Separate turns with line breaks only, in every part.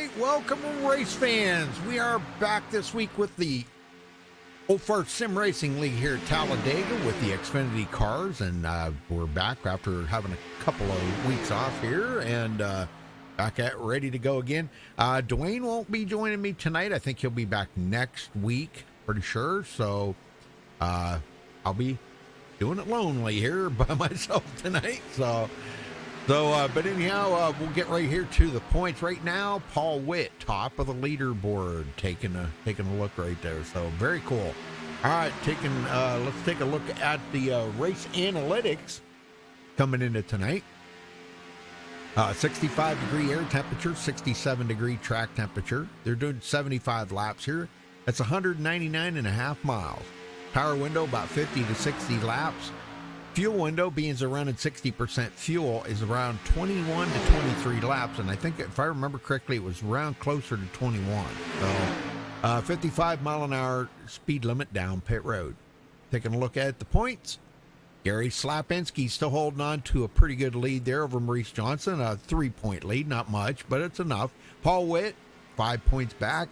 right, welcome race fans. We are back this week with the Old Fart Sim Racing League here at Talladega with the Xfinity cars, and we're back after having a couple of weeks off here, and back at ready to go again. Dwayne won't be joining me tonight. I think he'll be back next week, pretty sure. So I'll be doing it lonely here by myself tonight. But anyhow, we'll get right here to the points right now. Paul Witt, top of the leaderboard, taking a look right there. So very cool. All right, let's take a look at the race analytics coming into tonight. 65-degree air temperature, 67-degree track temperature. They're doing 75 laps here. That's 199.5 miles. Power window about 50 to 60 laps. Fuel window, being they're running 60% fuel, is around 21 to 23 laps, and I think if I remember correctly, it was around closer to 21. So 55 mile an hour speed limit down pit road. Taking a look at the points. Gary Slapinski still holding on to a pretty good lead there over Maurice Johnson. A 3-point lead, not much, but it's enough. Paul Witt, 5 points back.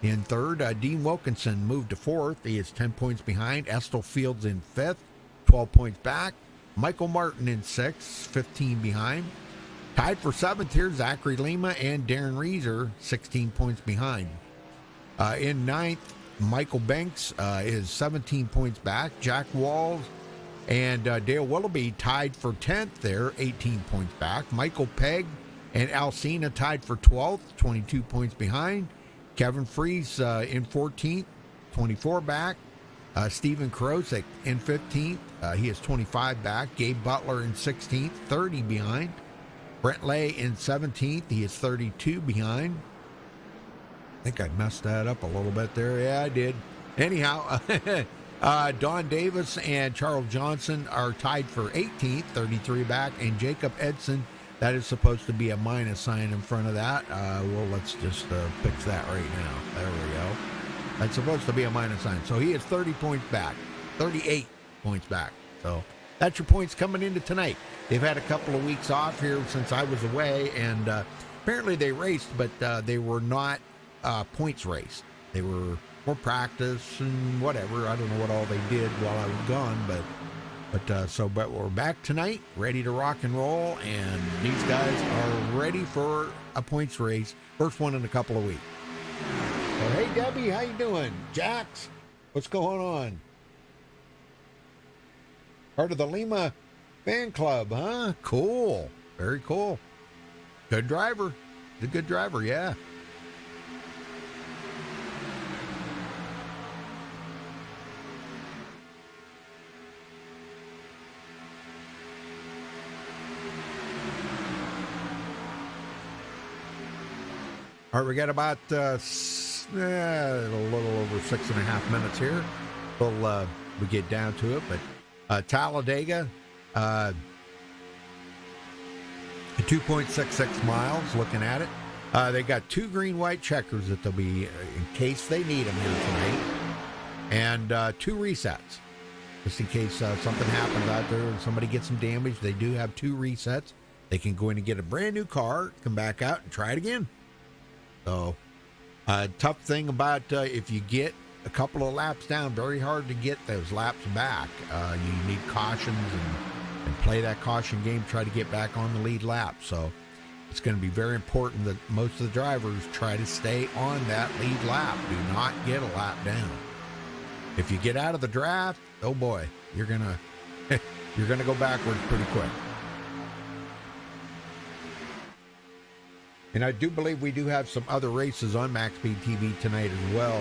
In third, Dean Wilkinson moved to fourth. He is 10 points behind. Estel Fields in fifth, 12 points back. Michael Martin in sixth, 15 behind. Tied for seventh here, Zachary Lima and Darren Reeser, 16 points behind. In ninth, Michael Banks is 17 points back. Jack Walls and Dale Willoughby tied for 10th there, 18 points back. Michael Pegg and Alcina tied for 12th, 22 points behind. Kevin Fries in 14th, 24 back. Stephen Krosik in 15th. He is 25 back. Gabe Butler in 16th, 30 behind. Brent Lay in 17th. He is 32 behind. I think I messed that up a little bit there. Yeah, I did. Anyhow, Don Davis and Charles Johnson are tied for 18th, 33 back. And Jacob Edson, that is supposed to be a minus sign in front of that. Well, let's just fix that right now. There we go. That's supposed to be a minus sign. So he is 30 points back, 38 points back. So that's your points coming into tonight. They've had a couple of weeks off here since I was away, and apparently they raced, but they were not points race. They were more practice and whatever. I don't know what all they did while I was gone, but we're back tonight, ready to rock and roll, and these guys are ready for a points race. First one in a couple of weeks. So, hey, Debbie, how you doing? Jax, what's going on? Part of the Lima fan club, huh? Cool. Very cool. Good driver. He's a good driver, yeah. All right, we got about a little over 6.5 minutes here. We get down to it, but Talladega, 2.66 miles. Looking at it, they got two green-white checkers that they'll be in case they need them here tonight, and two resets, just in case something happens out there and somebody gets some damage. They do have two resets. They can go in and get a brand new car, come back out and try it again. So, tough thing about if you get a couple of laps down, very hard to get those laps back. You need cautions and play that caution game, try to get back on the lead lap. So, it's going to be very important that most of the drivers try to stay on that lead lap. Do not get a lap down. If you get out of the draft, oh boy, you're gonna go backwards pretty quick. And I do believe we do have some other races on MaxspeedTV tonight as well.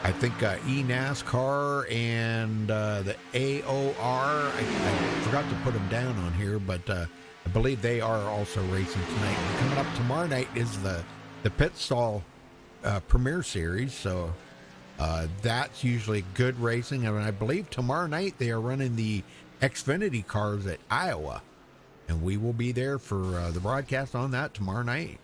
I think eNASCAR and the AOR. I forgot to put them down on here, but I believe they are also racing tonight. And coming up tomorrow night is the Pit Stall Premier Series. So that's usually good racing. And I believe tomorrow night they are running the Xfinity cars at Iowa. And we will be there for the broadcast on that tomorrow night.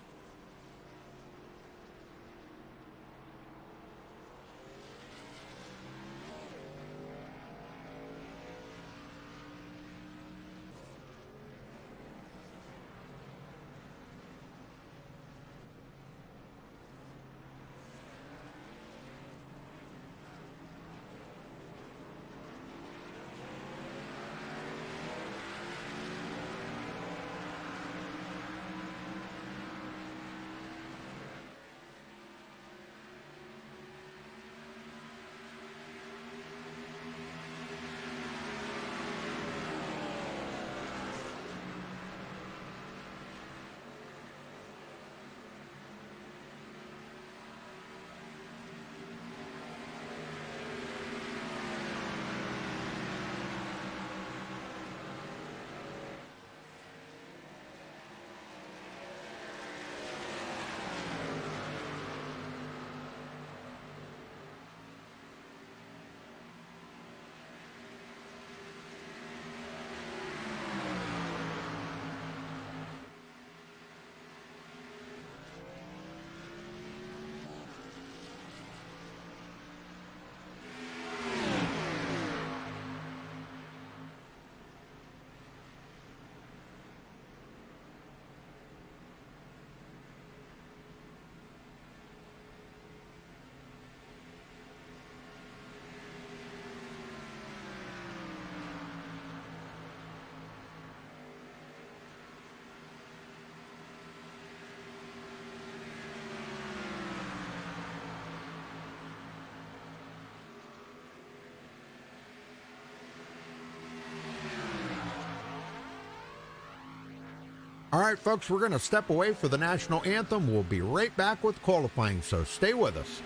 All right, folks, we're going to step away for the national anthem. We'll be right back with qualifying, so stay with us.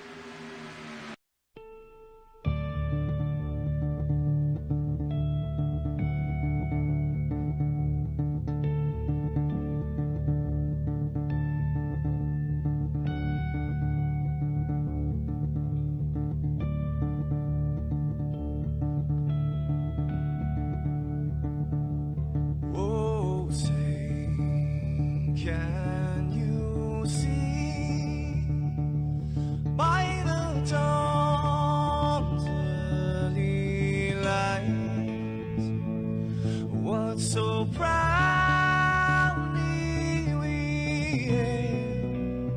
Can you see by the dawn's early light what so proudly we hailed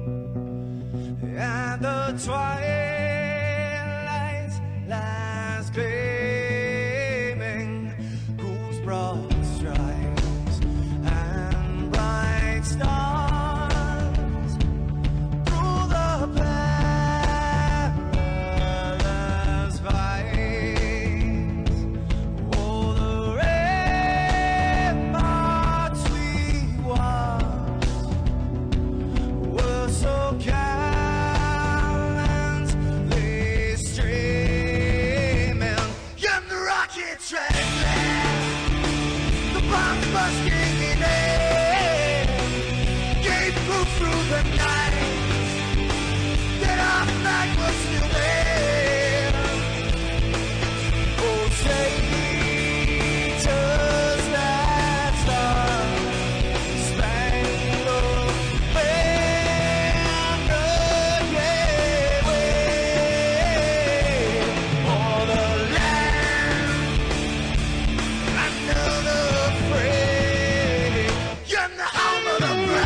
at the twilight's last gleaming, whose broad stripes and bright stars through the perilous fight, oh, the ramparts we watched were so gallantly streaming, and the rockets ran fast, the bombs bursting in air, gave proof through the night that our flag was still there. Oh, traitors that star-spangled banner, yeah, wave for the land under the free, and the home of the brave.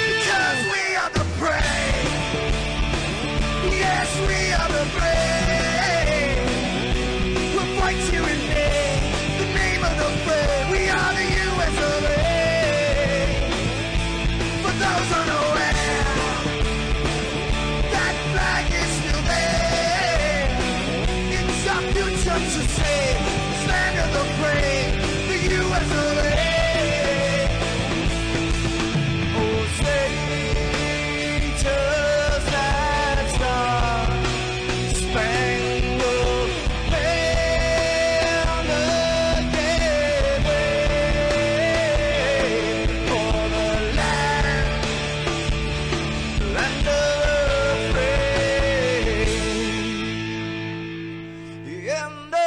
Because we are the brave. Yes, we are the brave. We'll fight you in name, the name of the brave. We are the US of A. For those unaware, that flag is still there. It's our future to save, this land of the brave, the US of A. Oh, traitors that star-spangled banner, gave way for the land of the free, and the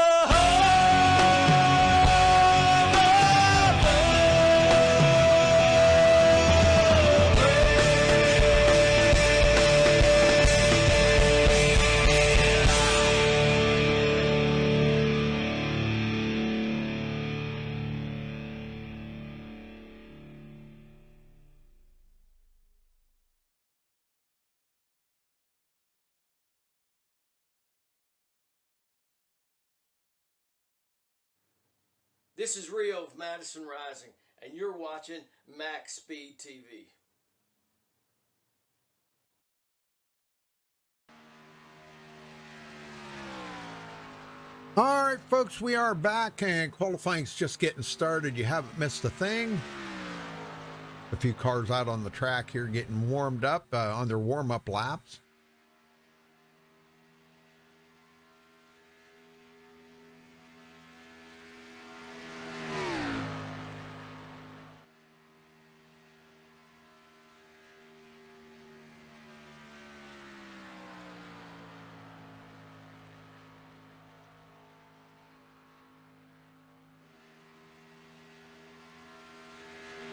This is Rio of Madison Rising, and you're watching Max Speed TV.
All right, folks, we are back, and qualifying's just getting started. You haven't missed a thing. A few cars out on the track here getting warmed up on their warm-up laps.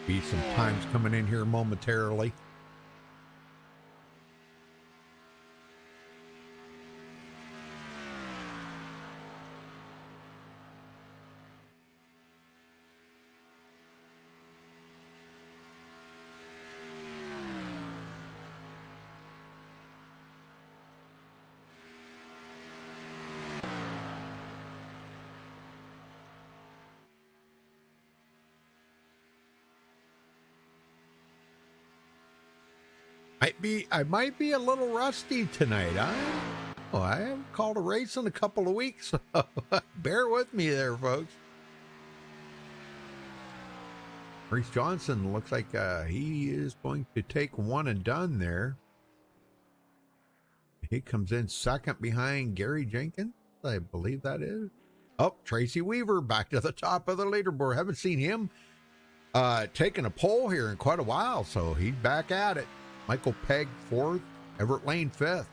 Be some times coming in here momentarily. I might be a little rusty tonight. I haven't called a race in a couple of weeks, so bear with me there, folks. Maurice Johnson looks like he is going to take one and done there. He comes in second behind Gary Jenkins, I believe that is. Oh, Tracy Weaver back to the top of the leaderboard. Haven't seen him taking a pole here in quite a while, so he's back at it. Michael Pegg fourth, Everett Lane fifth.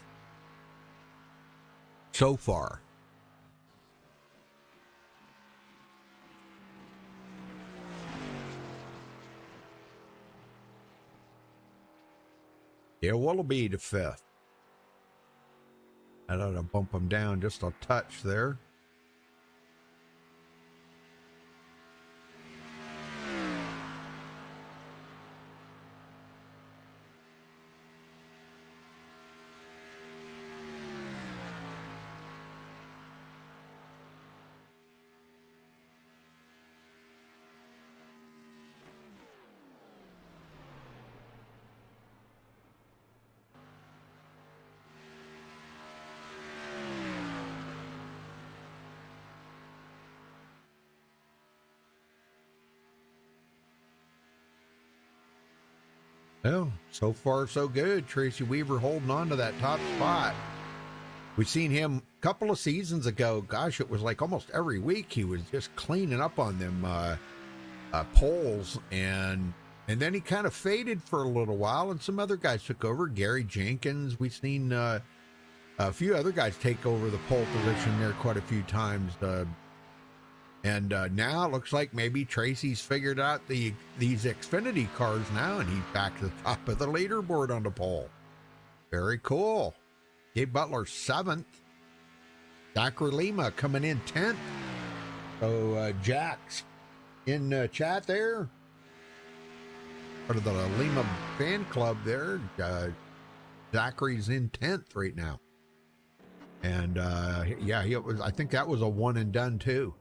So far. Dale Willoughby to fifth. I ought to bump him down just a touch there. Well, so far so good. Tracy Weaver holding on to that top spot. We've seen him a couple of seasons ago. Gosh, it was like almost every week he was just cleaning up on them poles, and then he kind of faded for a little while, and some other guys took over. Gary Jenkins, we've seen a few other guys take over the pole position there quite a few times. And now it looks like maybe Tracy's figured out these Xfinity cars now, and he's back to the top of the leaderboard on the pole. Very cool. Gabe Butler 7th. Zachary Lima coming in 10th. So Jack's in chat there. Part of the Lima fan club there. Zachary's in 10th right now. And yeah, I think that was a one and done too.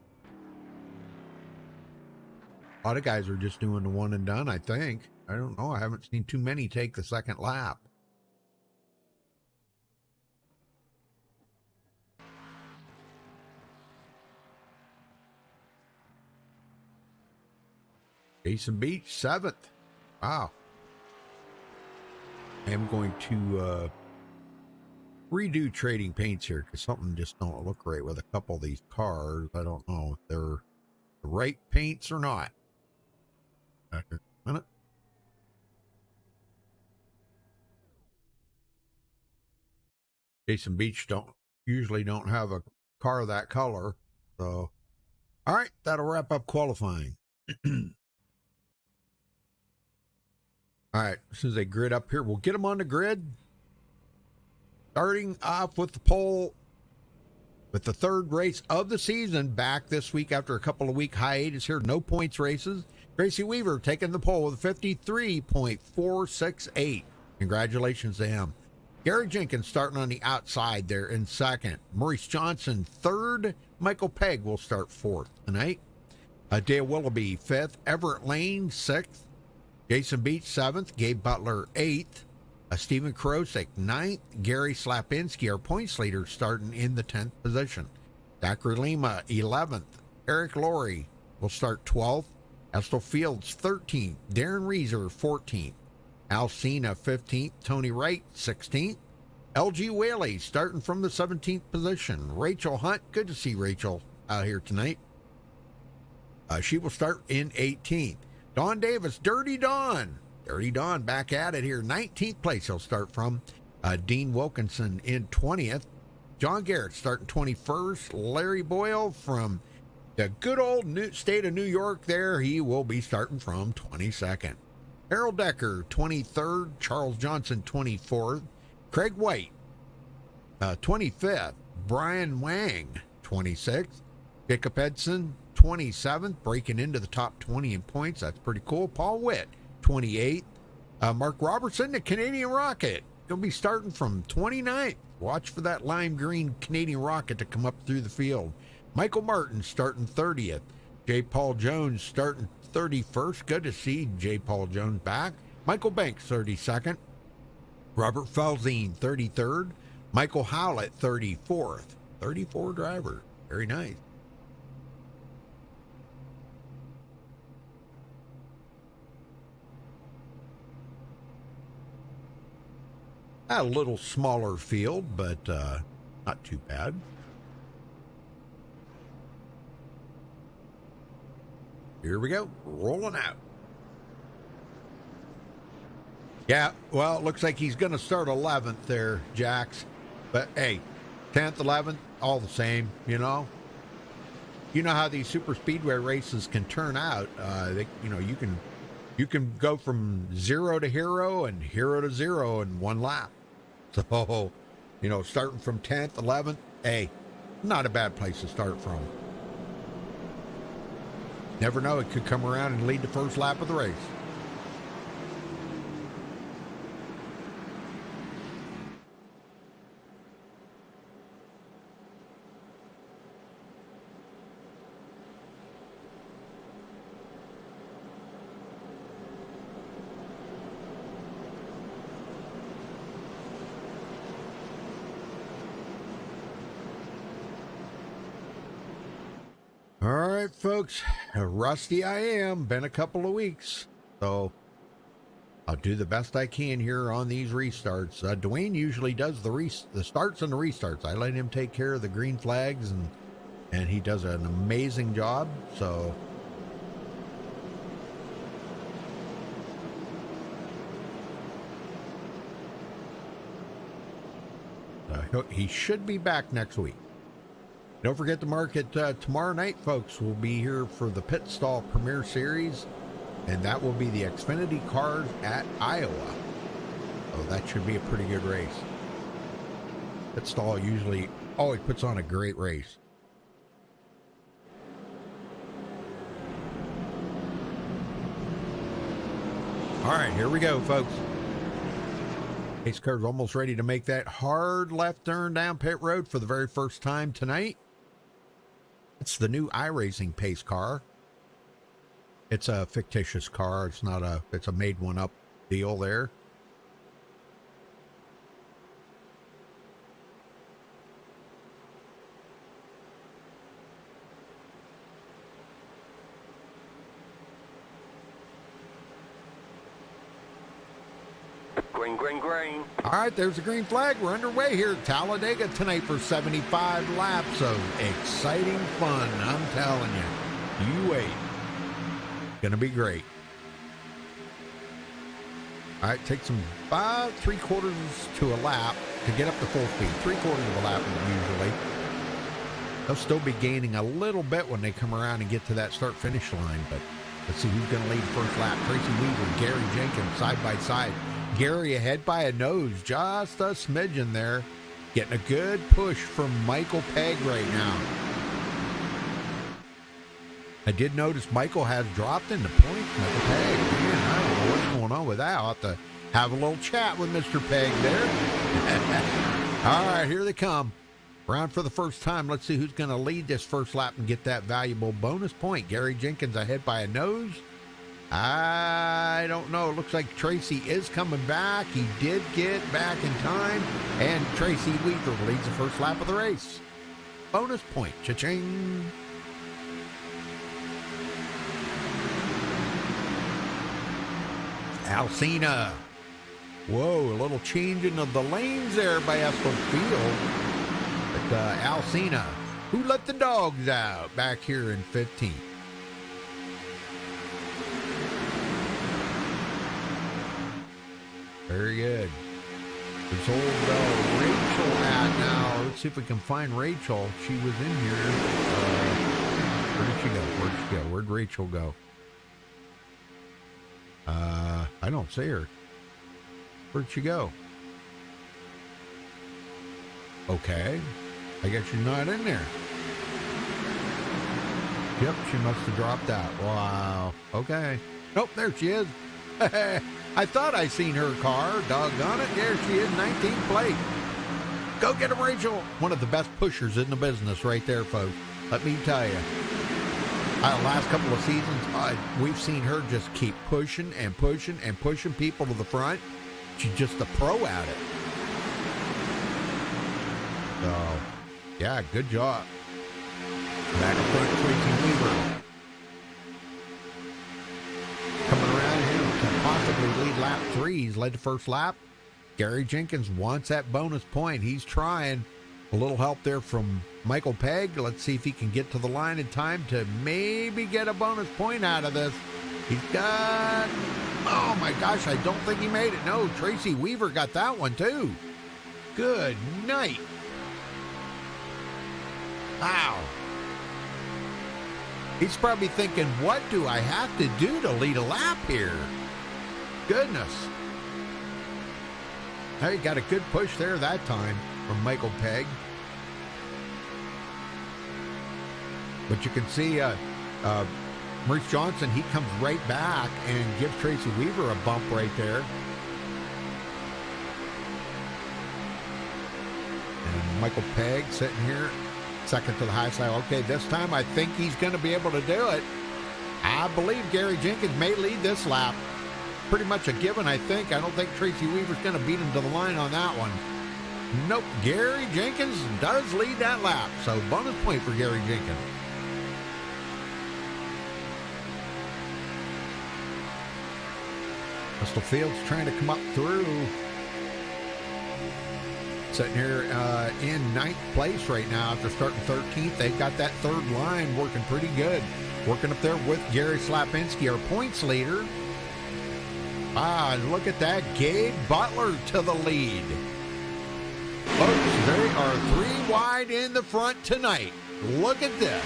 A lot of guys are just doing the one and done, I think. I don't know. I haven't seen too many take the second lap. Jason Beach, 7th. Wow. I am going to redo trading paints here because something just don't look right with a couple of these cars. I don't know if they're the right paints or not. After a minute. Jason Beach usually don't have a car that color. So, all right, that'll wrap up qualifying. All right, as soon as they grid up here, we'll get them on the grid. Starting off with the pole with the third race of the season back this week after a couple of week hiatus here. No points races. Tracy Weaver taking the pole with 53.468. Congratulations to him. Gary Jenkins starting on the outside there in second. Maurice Johnson third. Michael Pegg will start fourth tonight. Dale Willoughby fifth. Everett Lane sixth. Jason Beach 7th. Gabe Butler 8th. Stephen Krosik 9th. Gary Slapinski, our points leader, starting in the 10th position. Zachary Lima 11th. Eric Laurie will start 12th. Estel Fields 13th. Darren Reeser 14th. Al Cena 15th. Tony Wright 16th. LG Whaley starting from the 17th position. Rachel Hunt, good to see Rachel out here tonight. She will start in 18th. Don Davis, Dirty Don back at it here. 19th place he'll start from. Dean Wilkinson in 20th. John Garrett starting 21st. Larry Boyle from The good old state of New York there, he will be starting from 22nd. Harold Decker, 23rd. Charles Johnson, 24th. Craig White, 25th. Brian Wang, 26th. Jacob Edson, 27th, breaking into the top 20 in points. That's pretty cool. Paul Witt, 28th. Mark Robertson, the Canadian Rocket, going to be starting from 29th. Watch for that lime green Canadian Rocket to come up through the field. Michael Martin starting 30th. J. Paul Jones starting 31st. Good to see J. Paul Jones back. Michael Banks, 32nd. Robert Felzine, 33rd. Michael Howlett, 34th. 34 driver. Very nice. A little smaller field, but not too bad. Here we go, rolling out. Yeah, well, it looks like he's going to start 11th there, Jax. But hey, 10th, 11th, all the same, you know. You know how these super speedway races can turn out. You can go from 0 to hero and hero to 0 in one lap. So, you know, starting from 10th, 11th, hey, not a bad place to start from. Never know, it could come around and lead the first lap of the race. All right, folks, rusty I am. Been a couple of weeks, so I'll do the best I can here on these restarts. Dwayne usually does the starts and the restarts. I let him take care of the green flags, and he does an amazing job. So he should be back next week. Don't forget to mark it tomorrow night, folks. We'll be here for the Pit Stall Premier Series, and that will be the Xfinity cars at Iowa. So that should be a pretty good race. Pit Stall usually always puts on a great race. All right, here we go, folks. Pace car's almost ready to make that hard left turn down pit road for the very first time tonight. It's the new iRacing pace car. It's a fictitious car. It's a made one up deal there.
Green.
All right, there's the green flag. We're underway here at Talladega tonight for 75 laps of exciting fun. I'm telling you. You wait. Gonna be great. All right, takes them about 3/4 to a lap to get up to full speed. 3/4 of a lap usually. They'll still be gaining a little bit when they come around and get to that start-finish line, but let's see who's going to lead the first lap. Tracy Weaver, Gary Jenkins, side by side. Gary ahead by a nose, just a smidgen there. Getting a good push from Michael Pegg right now. I did notice Michael has dropped into points. Michael Pegg, man, I don't know what's going on with that. I'll have to have a little chat with Mr. Pegg there. All right, here they come. Round for the first time. Let's see who's going to lead this first lap and get that valuable bonus point. Gary Jenkins ahead by a nose. I don't know. It looks like Tracy is coming back. He did get back in time. And Tracy Weaver leads the first lap of the race. Bonus point. Cha-ching. Alcina. Whoa, a little changing of the lanes there by Estel Field. But Alcina, who let the dogs out back here in 15th. Very good. There's old Rachel at now. Let's see if we can find Rachel. She was in here. Where did she go? Where'd she go? Where'd Rachel go? I don't see her. Where'd she go? Okay. I guess she's not in there. Yep, she must have dropped out. Wow. Okay. Nope, there she is. I thought I seen her car. Doggone it. There she is, 19th place. Go get him, Rachel. One of the best pushers in the business right there, folks. Let me tell you. Last couple of seasons, we've seen her just keep pushing and pushing and pushing people to the front. She's just a pro at it. So, yeah, good job. Back in front, Tracy Weaver. Coming around here to possibly lead lap 3. He's led the first lap. Gary Jenkins wants that bonus point. He's trying. A little help there from Michael Pegg. Let's see if he can get to the line in time to maybe get a bonus point out of this. He's got... Oh, my gosh, I don't think he made it. No, Tracy Weaver got that one, too. Good night. Wow. He's probably thinking, what do I have to do to lead a lap here? Goodness. Now he got a good push there that time from Michael Pegg. But you can see Maurice Johnson, he comes right back and gives Tracy Weaver a bump right there. And Michael Pegg sitting here, second to the high side. Okay, this time I think he's going to be able to do it. I believe Gary Jenkins may lead this lap. Pretty much a given, I think. I don't think Tracy Weaver's going to beat him to the line on that one. Nope, Gary Jenkins does lead that lap. So bonus point for Gary Jenkins. Crystal Fields trying to come up through. Sitting here in 9th place right now after starting 13th. They've got that third line working pretty good. Working up there with Gary Slapinski, our points leader. And look at that. Gabe Butler to the lead. Folks, they are 3 wide in the front tonight. Look at this.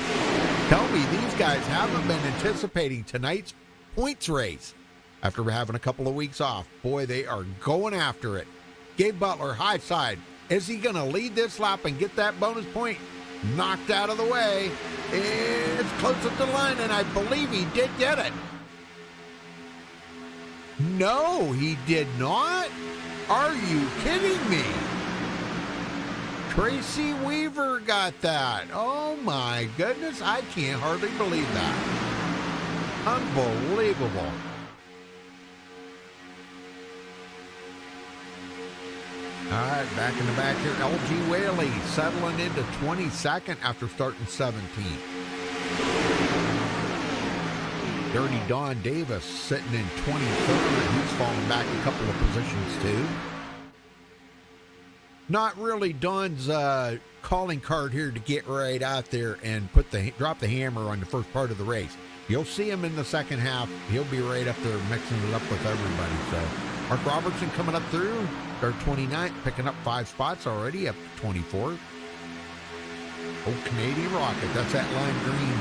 Tell me these guys haven't been anticipating tonight's points race after having a couple of weeks off. Boy, they are going after it. Gabe Butler, high side. Is he going to lead this lap and get that bonus point? Knocked out of the way. It's close up the line, and I believe he did get it. No, he did not. Are you kidding me? Tracy Weaver got that. Oh my goodness, I can't hardly believe that. Unbelievable. All right, back in the back here, LG Whaley settling into 22nd after starting 17th. Dirty Don Davis sitting in 23rd. He's falling back a couple of positions too. Not really Don's calling card here to get right out there and drop the hammer on the first part of the race. You'll see him in the second half. He'll be right up there mixing it up with everybody. So Mark Robertson coming up through. They're 29th, picking up 5 spots already, up to 24th. Old Canadian Rocket, that's that lime green.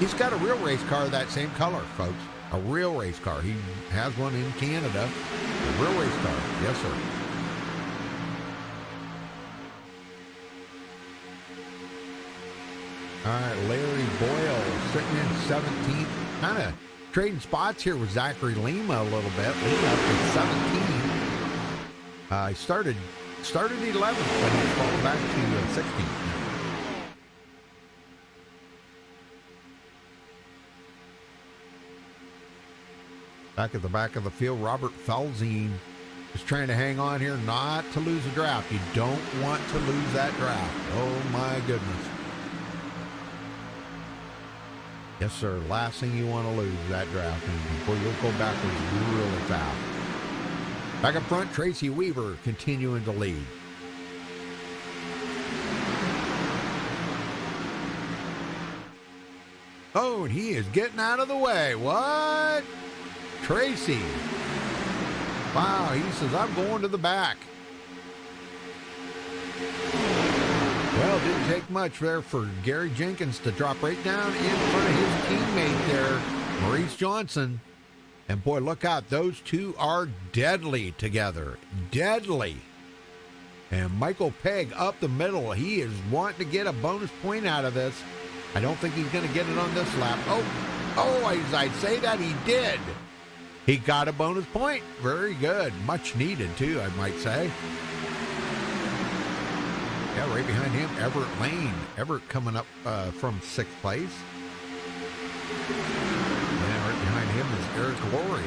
He's got a real race car that same color, folks. A real race car. He has one in Canada. A real race car. Yes, sir. All right, Larry Boyle sitting in 17th. Kind of trading spots here with Zachary Lima a little bit. Lima up to 17. He started 11th, but he's fallen back to 16th. Back at the back of the field, Robert Felzine is trying to hang on here not to lose a draft. You don't want to lose that draft. Oh, my goodness. Yes, sir. Last thing you want to lose that draft. And before you'll go backwards really fast. Back up front, Tracy Weaver continuing to lead. Oh, and he is getting out of the way. What? Tracy. Wow, he says, I'm going to the back. Well, it didn't take much there for Gary Jenkins to drop right down in front of his teammate there, Maurice Johnson. And boy, look out. Those two are deadly together. Deadly. And Michael Pegg up the middle. He is wanting to get a bonus point out of this. I don't think he's going to get it on this lap. Oh, as I say that, he did. He got a bonus point. Very good. Much needed, too, I might say. Yeah, right behind him, Everett Lane. Everett coming up from 6th place. And right behind him is Eric Laurie.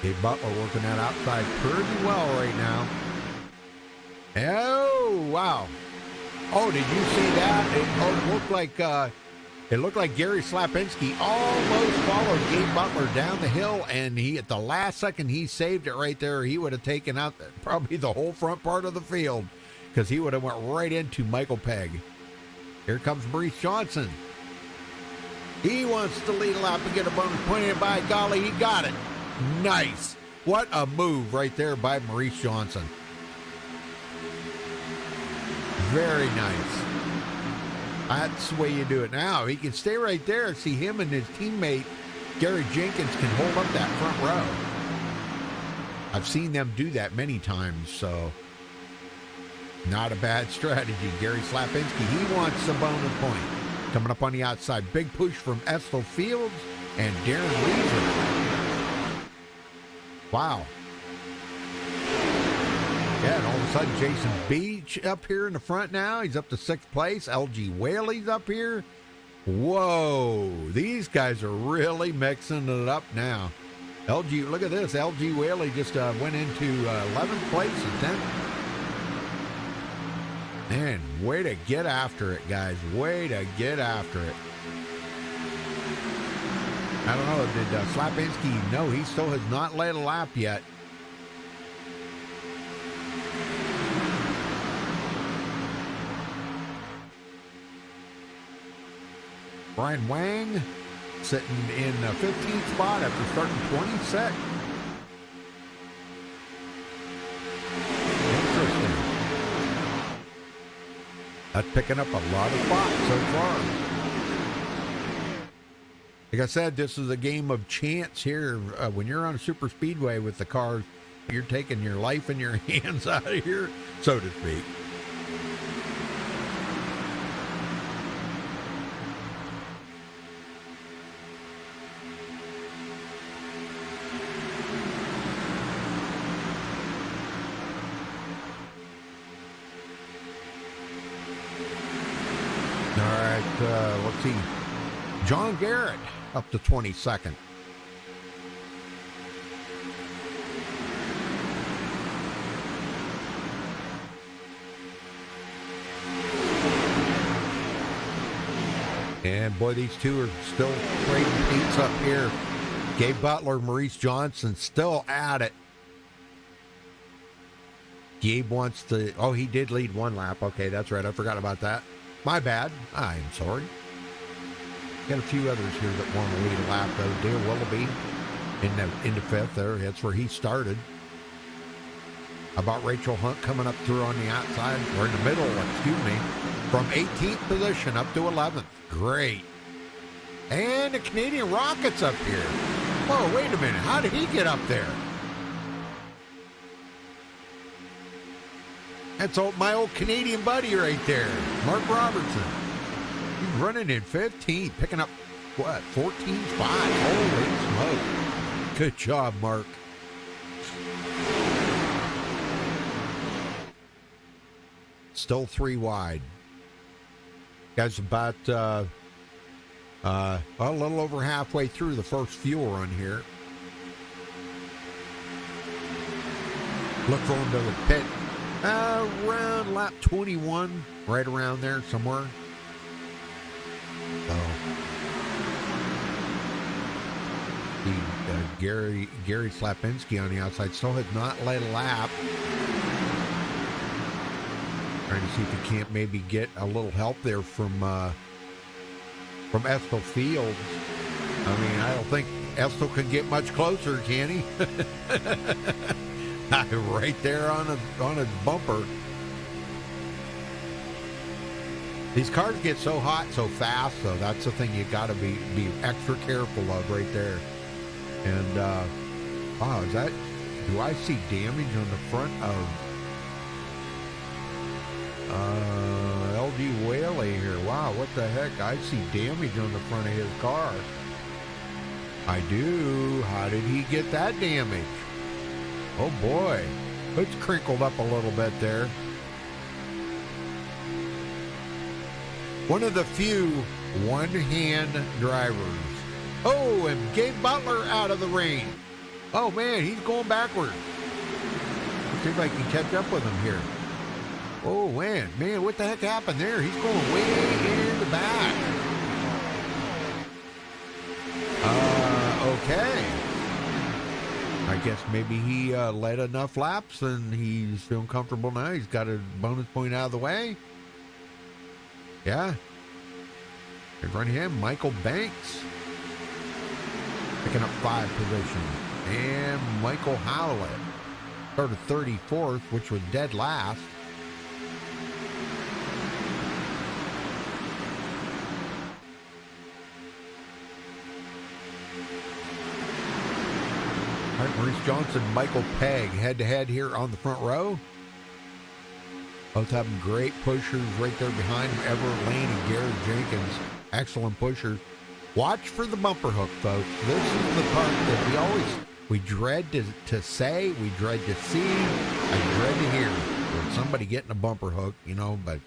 Gabe Butler working that outside pretty well right now. Oh, wow. Oh, did you see that? It looked like Gary Slapinski almost followed Gabe Butler down the hill, and he, at the last second, he saved it right there. He would have taken out probably the whole front part of the field because he would have went right into Michael Pegg. Here comes Maurice Johnson. He wants to lead a lap and get a bonus point, and by golly, he got it. Nice. What a move right there by Maurice Johnson. Very nice. That's the way you do it. Now, he can stay right there. See, him and his teammate, Gary Jenkins, can hold up that front row. I've seen them do that many times, so not a bad strategy. Gary Slapinski, he wants a bonus point. Coming up on the outside. Big push from Estel Fields and Darren Weaver. Wow. Yeah, and all of a sudden, Jason Beach up here in the front now. He's up to 6th place. LG Whaley's up here. Whoa. These guys are really mixing it up now. LG, look at this. LG Whaley just went into 11th place and 10th. Man, way to get after it, guys. Way to get after it. I don't know. Did Slapinski? No, he still has not led a lap yet. Brian Wang sitting in 15th spot after starting 26th. Interesting. That's picking up a lot of spots so far. Like I said, this is a game of chance here. When you're on a super speedway with the cars, you're taking your life in your hands out of here, so to speak. Let's see. John Garrett up to 22nd. And boy, these two are still trading beats up here. Gabe Butler, Maurice Johnson still at it. Gabe wants to, oh, he did lead one lap. Okay, that's right. I forgot about that. My bad. I'm sorry. Got a few others here that want to lead a lap, though. Dale Willoughby into 5th there. That's where he started. How about Rachel Hunt coming up through on the outside, or in the middle, excuse me, from 18th position up to 11th. Great. And the Canadian Rocket's up here. Whoa, wait a minute. How did he get up there? That's my old Canadian buddy right there, Mark Robertson. He's running in 15th, picking up, 14 spots. Holy smoke. Good job, Mark. Still 3 wide. Guys, about a little over halfway through the first fuel run here. Look for him to the pit. Around lap 21, right around there somewhere. So, Gary Slapinski on the outside still has not led a lap. Trying to see if he can't maybe get a little help there from Estel Fields. I mean, I don't think Estel can get much closer, can he? Right there on his bumper. These cars get so hot so fast, though. That's the thing you got to be extra careful of right there. And wow, is that? Do I see damage on the front of LG Whaley here? Wow, what the heck? I see damage on the front of his car. I do. How did he get that damage? Oh boy, it's crinkled up a little bit there. One of the few one-hand drivers. Oh, and Gabe Butler out of the rain. Oh man, he's going backwards. Let's see if I can catch up with him here. Oh man, what the heck happened there? He's going way in the back. Okay. I guess maybe he led enough laps and he's feeling comfortable now. He's got a bonus point out of the way. Yeah. In front of him, Michael Banks picking up 5 positions. And Michael Howlett started 34th, which was dead last. All right, Maurice Johnson, Michael Pegg head-to-head here on the front row. Both having great pushers right there behind them. Everett Lane and Gary Jenkins. Excellent pushers. Watch for the bumper hook, folks. This is the part that we dread to say, we dread to see, I dread to hear. When somebody getting a bumper hook, but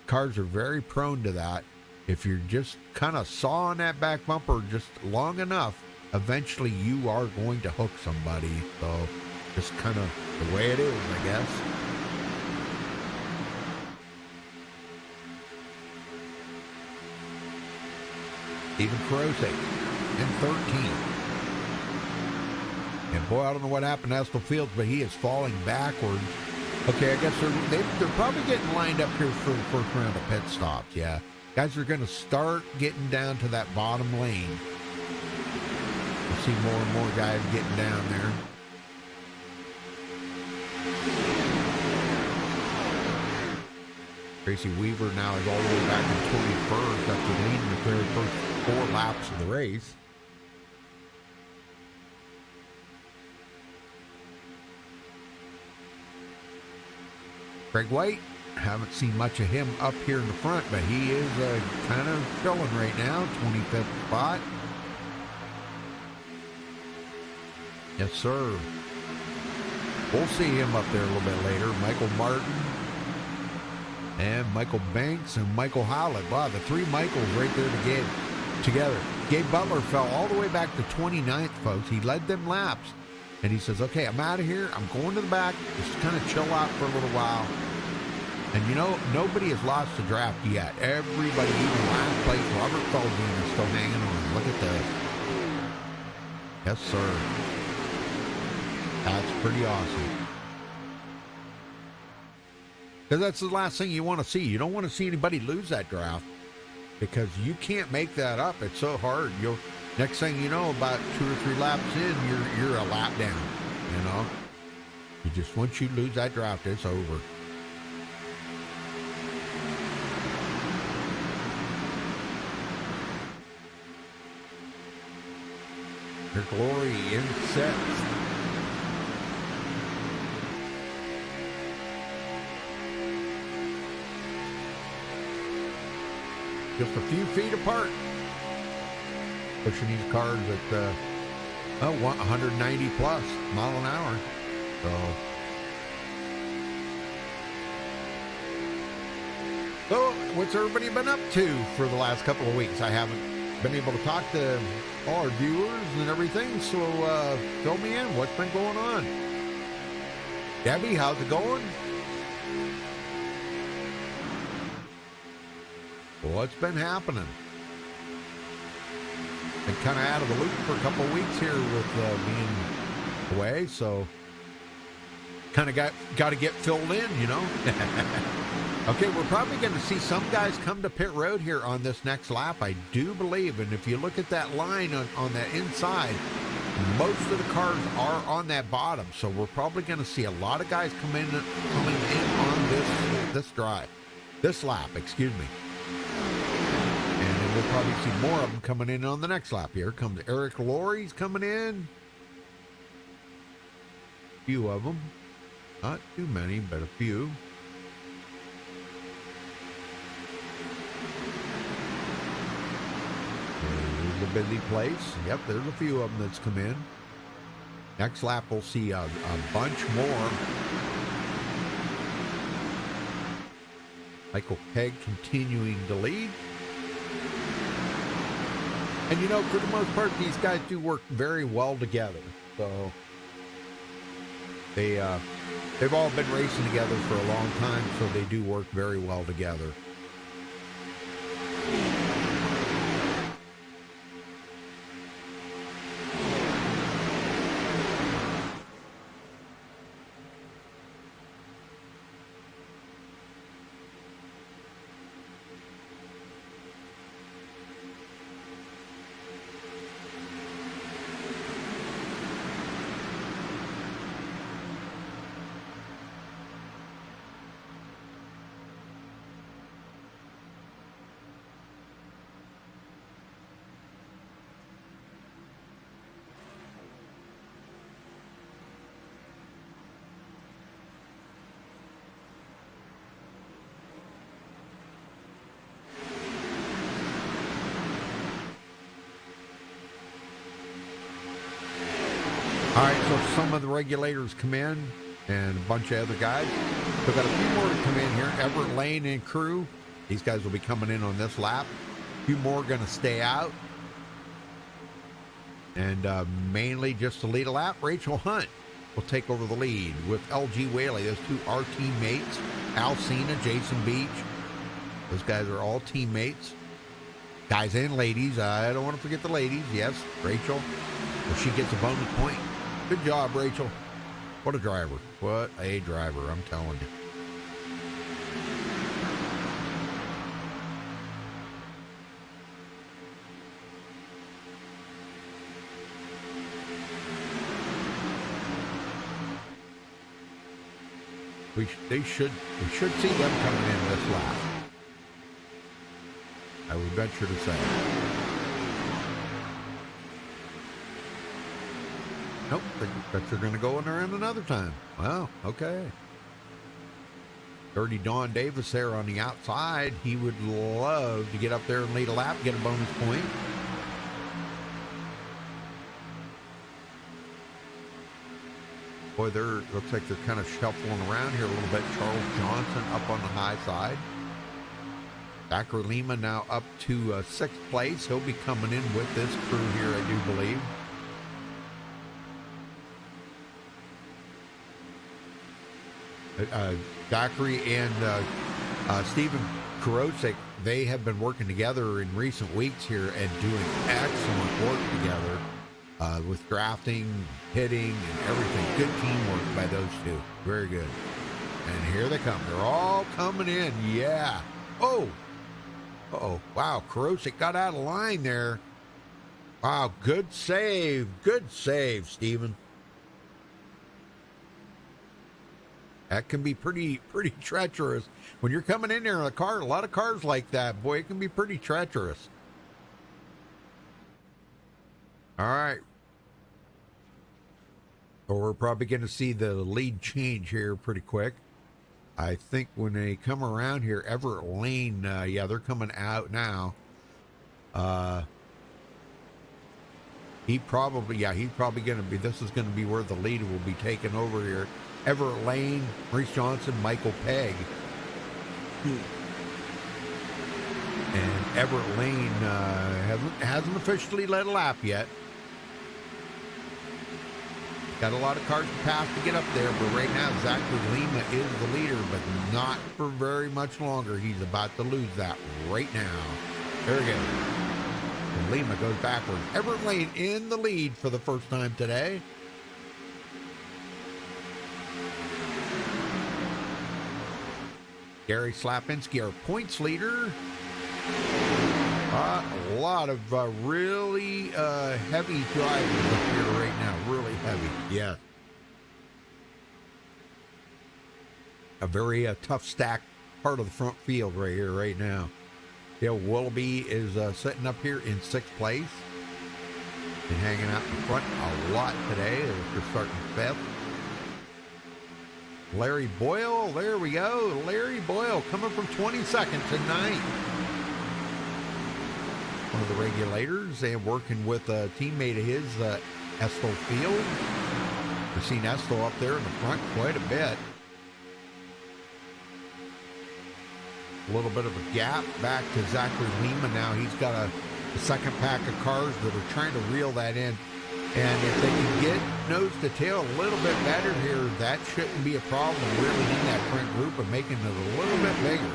cars are very prone to that. If you're just kind of sawing that back bumper just long enough, eventually you are going to hook somebody. So just kind of the way it is, I guess. Steven Krosek in 13th. And boy, I don't know what happened to Estel Fields, but he is falling backwards. Okay, I guess they're probably getting lined up here for the first round of pit stops. Yeah, guys are going to start getting down to that bottom lane. We'll see more and more guys getting down there. Tracy Weaver now is all the way back in 21st after leading the very first 4 laps of the race. Craig White, haven't seen much of him up here in the front, but he is kind of chilling right now, 25th spot. Yes, sir. We'll see him up there a little bit later. Michael Martin and Michael Banks and Michael Howlett. Wow, the 3 Michaels right there together. Gabe Butler fell all the way back to 29th, folks. He led them laps. And he says, okay, I'm out of here. I'm going to the back. Just kind of chill out for a little while. And nobody has lost the draft yet. Everybody, even last place, Robert Feldman is still hanging on. Look at this. Yes, sir. That's pretty awesome. Because that's the last thing you want to see. You don't want to see anybody lose that draft. Because you can't make that up. It's so hard. Next thing you know, about 2 or 3 laps in, you're a lap down. You just, once you lose that draft, it's over. Their Glory in 6th. Just a few feet apart. Pushing these cars at 190 plus mile an hour. So what's everybody been up to for the last couple of weeks? I haven't been able to talk to all our viewers and everything, so fill me in. What's been going on? Debbie, how's it going? What's been happening? Been kind of out of the loop for a couple of weeks here with being away, so kind of got to get filled in, Okay, we're probably going to see some guys come to pit road here on this next lap, I do believe. And if you look at that line on that inside, most of the cars are on that bottom, so we're probably going to see a lot of guys coming in on this lap, excuse me. And then we'll probably see more of them coming in on the next lap. Here comes Eric Laurie's coming in. A few of them. Not too many, but a few. There's a busy place. Yep, there's a few of them that's come in. Next lap, we'll see a bunch more. Michael Pegg continuing to lead. And you know, for the most part, these guys do work very well together. So they've all been racing together for a long time, so they do work very well together. All right, so some of the regulators come in and a bunch of other guys. We've got a few more to come in here. Everett Lane and crew. These guys will be coming in on this lap. A few more going to stay out. And mainly just to lead a lap, Rachel Hunt will take over the lead with LG Whaley. Those two are teammates. Al Cena, Jason Beach. Those guys are all teammates. Guys and ladies. I don't want to forget the ladies. Yes, Rachel. Well, she gets a bonus point. Good job, Rachel. What a driver. What a driver, I'm telling you. We should see them coming in this lap. I would venture to say. Nope, they're going to go in there in another time. Wow, okay. Dirty Don Davis there on the outside. He would love to get up there and lead a lap, get a bonus point. Boy, looks like they're kind of shuffling around here a little bit. Charles Johnson up on the high side. Zachary Lima now up to sixth place. He'll be coming in with this crew here, I do believe. Zachary and Stephen Karosik, they have been working together in recent weeks here and doing excellent work together with drafting, hitting, and everything. Good teamwork by those two. Very good. And here they come. They're all coming in. Yeah. Oh. Uh-oh. Wow. Karosik got out of line there. Wow. Good save. Good save, Stephen. That can be pretty treacherous. When you're coming in there in a car, a lot of cars like that, boy, it can be pretty treacherous. All right. So we're probably going to see the lead change here pretty quick. I think when they come around here, Everett Lane, yeah, they're coming out now. He's probably going to be, this is going to be where the lead will be taken over here. Everett Lane, Maurice Johnson, Michael Pegg. And Everett Lane hasn't officially led a lap yet. Got a lot of cars to pass to get up there, but right now Zachary Lima is the leader, but not for very much longer. He's about to lose that right now. There we go. And Lima goes backward. Everett Lane in the lead for the first time today. Gary Slapinski, our points leader. A lot of really heavy drivers up here right now. Really heavy. Yeah. A very tough stack part of the front field right here, right now. Yeah, Willoughby is sitting up here in 6th place. Been hanging out in front a lot today. They're starting 5th. Larry Boyle, there we go. Larry Boyle coming from 22nd to 9th. One of the regulators and working with a teammate of his, Estel Field. We've seen Estel up there in the front quite a bit. A little bit of a gap back to Zachary Lima now. He's got a second pack of cars that are trying to reel that in. And if they can get nose to tail a little bit better here, that shouldn't be a problem reeling in that front group and making it a little bit bigger.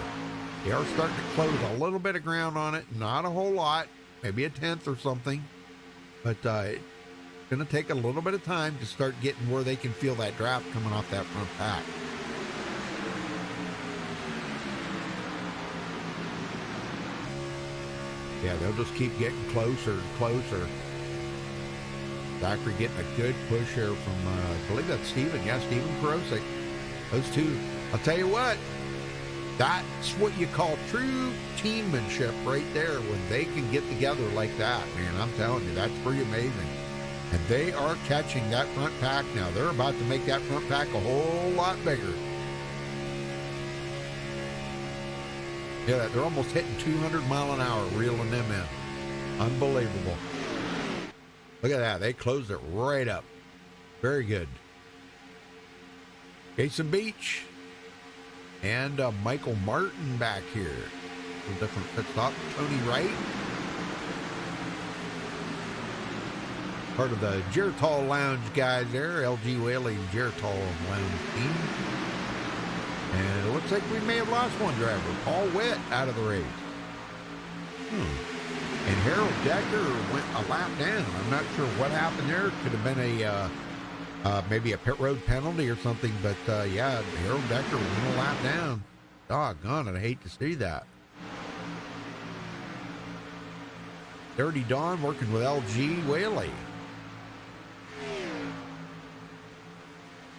They are starting to close a little bit of ground on it. Not a whole lot. Maybe a 10th or something. But it's going to take a little bit of time to start getting where they can feel that draft coming off that front pack. Yeah, they'll just keep getting closer and closer. Zachary getting a good push here from, I believe that's Steven. Yeah, Steven Karosik. Those two, I'll tell you what, that's what you call true teammanship right there when they can get together like that, man. I'm telling you, that's pretty amazing. And they are catching that front pack now. They're about to make that front pack a whole lot bigger. Yeah, they're almost hitting 200 mile an hour, reeling them in. Unbelievable. Look at that. They closed it right up. Very good. Jason Beach and Michael Martin back here. A different pit stop. Tony Wright. Part of the Geritol Lounge guys there. LG Whaley Geritol Lounge team. And it looks like we may have lost one driver. Paul Witt out of the race. And Harold Decker went a lap down. I'm not sure what happened there. Could have been a maybe a pit road penalty or something. But yeah, Harold Decker went a lap down. Doggone it, I hate to see that. Dirty Don working with LG Whaley.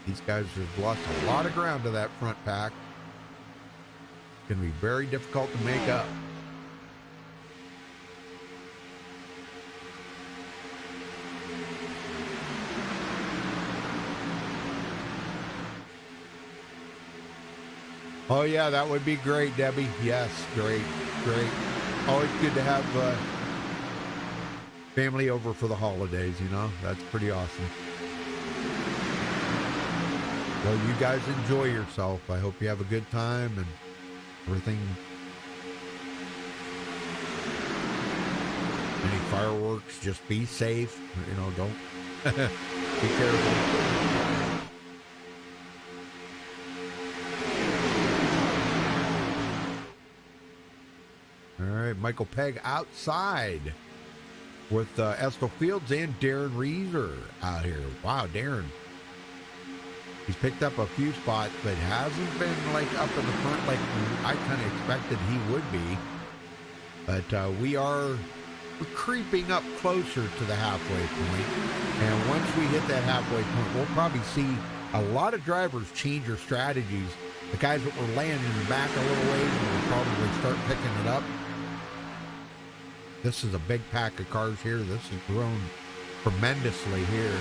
These guys have lost a lot of ground to that front pack. It's going to be very difficult to make up. Oh, yeah, that would be great, Debbie. Yes, great, great. Always good to have family over for the holidays, you know. That's pretty awesome. Well, you guys enjoy yourself. I hope you have a good time and everything. Any fireworks, just be safe. You know, don't be careful. All right, Michael Pegg outside with Estel Fields and Darren Reeser out here. Wow, Darren. He's picked up a few spots, but hasn't been like up in the front like I kind of expected he would be. But we're creeping up closer to the halfway point. And once we hit that halfway point, we'll probably see a lot of drivers change their strategies. The guys that were laying in the back a little ways will probably start picking it up. This is a big pack of cars here. This has grown tremendously here.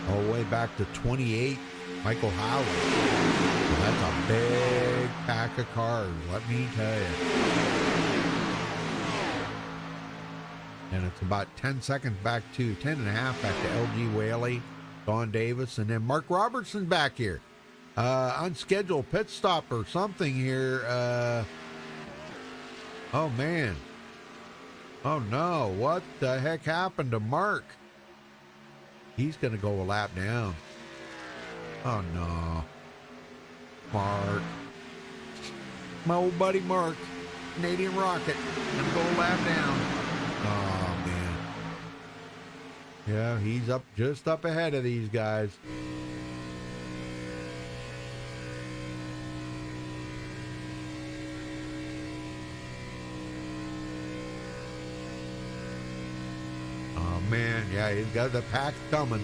All the way back to 28, Michael Howard. Well, that's a big pack of cars, let me tell you. And it's about 10 seconds back to 10 and a half back to LG Whaley, Don Davis, and then Mark Robertson back here. Unscheduled pit stop or something here. Oh, man. Oh, no. What the heck happened to Mark? He's going to go a lap down. Oh, no. Mark. My old buddy Mark. Canadian Rocket. Going to go a lap down. Oh, man. Yeah, he's up just up ahead of these guys. Oh, man. Yeah, he's got the pack coming.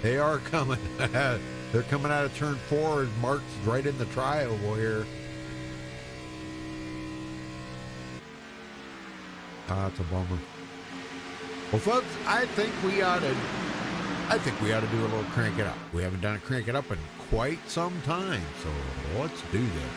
They are coming. They're coming out of turn 4 as Mark's right in the tri-oval here. Ah, that's a bummer. Well, folks, I think we ought to do a little crank it up. We haven't done a crank it up in quite some time, so let's do that.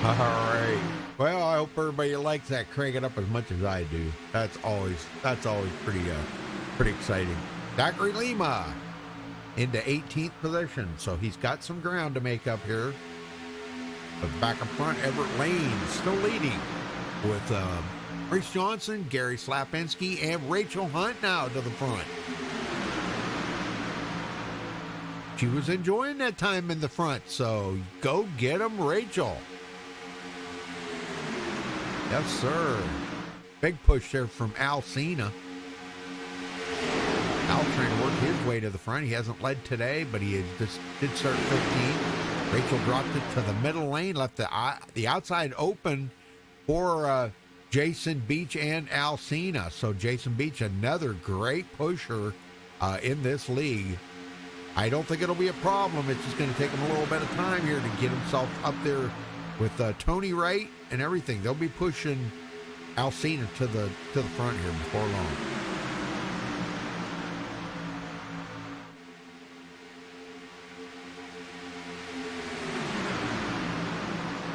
All right. Well, I hope everybody likes that crank it up as much as I do. That's always pretty exciting. Zachary Lima into 18th position, so he's got some ground to make up here. But back up front, Everett Lane still leading with Reese Johnson, Gary Slapinski, and Rachel Hunt now to the front. She was enjoying that time in the front, so go get them, Rachel. Yes, sir. Big push there from Al Cena. Al trying to work his way to the front. He hasn't led today, but he just did start 15. Rachel dropped it to the middle lane, left the outside open for Jason Beach and Al Cena. So Jason Beach, another great pusher in this league. I don't think it'll be a problem. It's just going to take him a little bit of time here to get himself up there with Tony Wright and everything. They'll be pushing Alcina to the front here before long.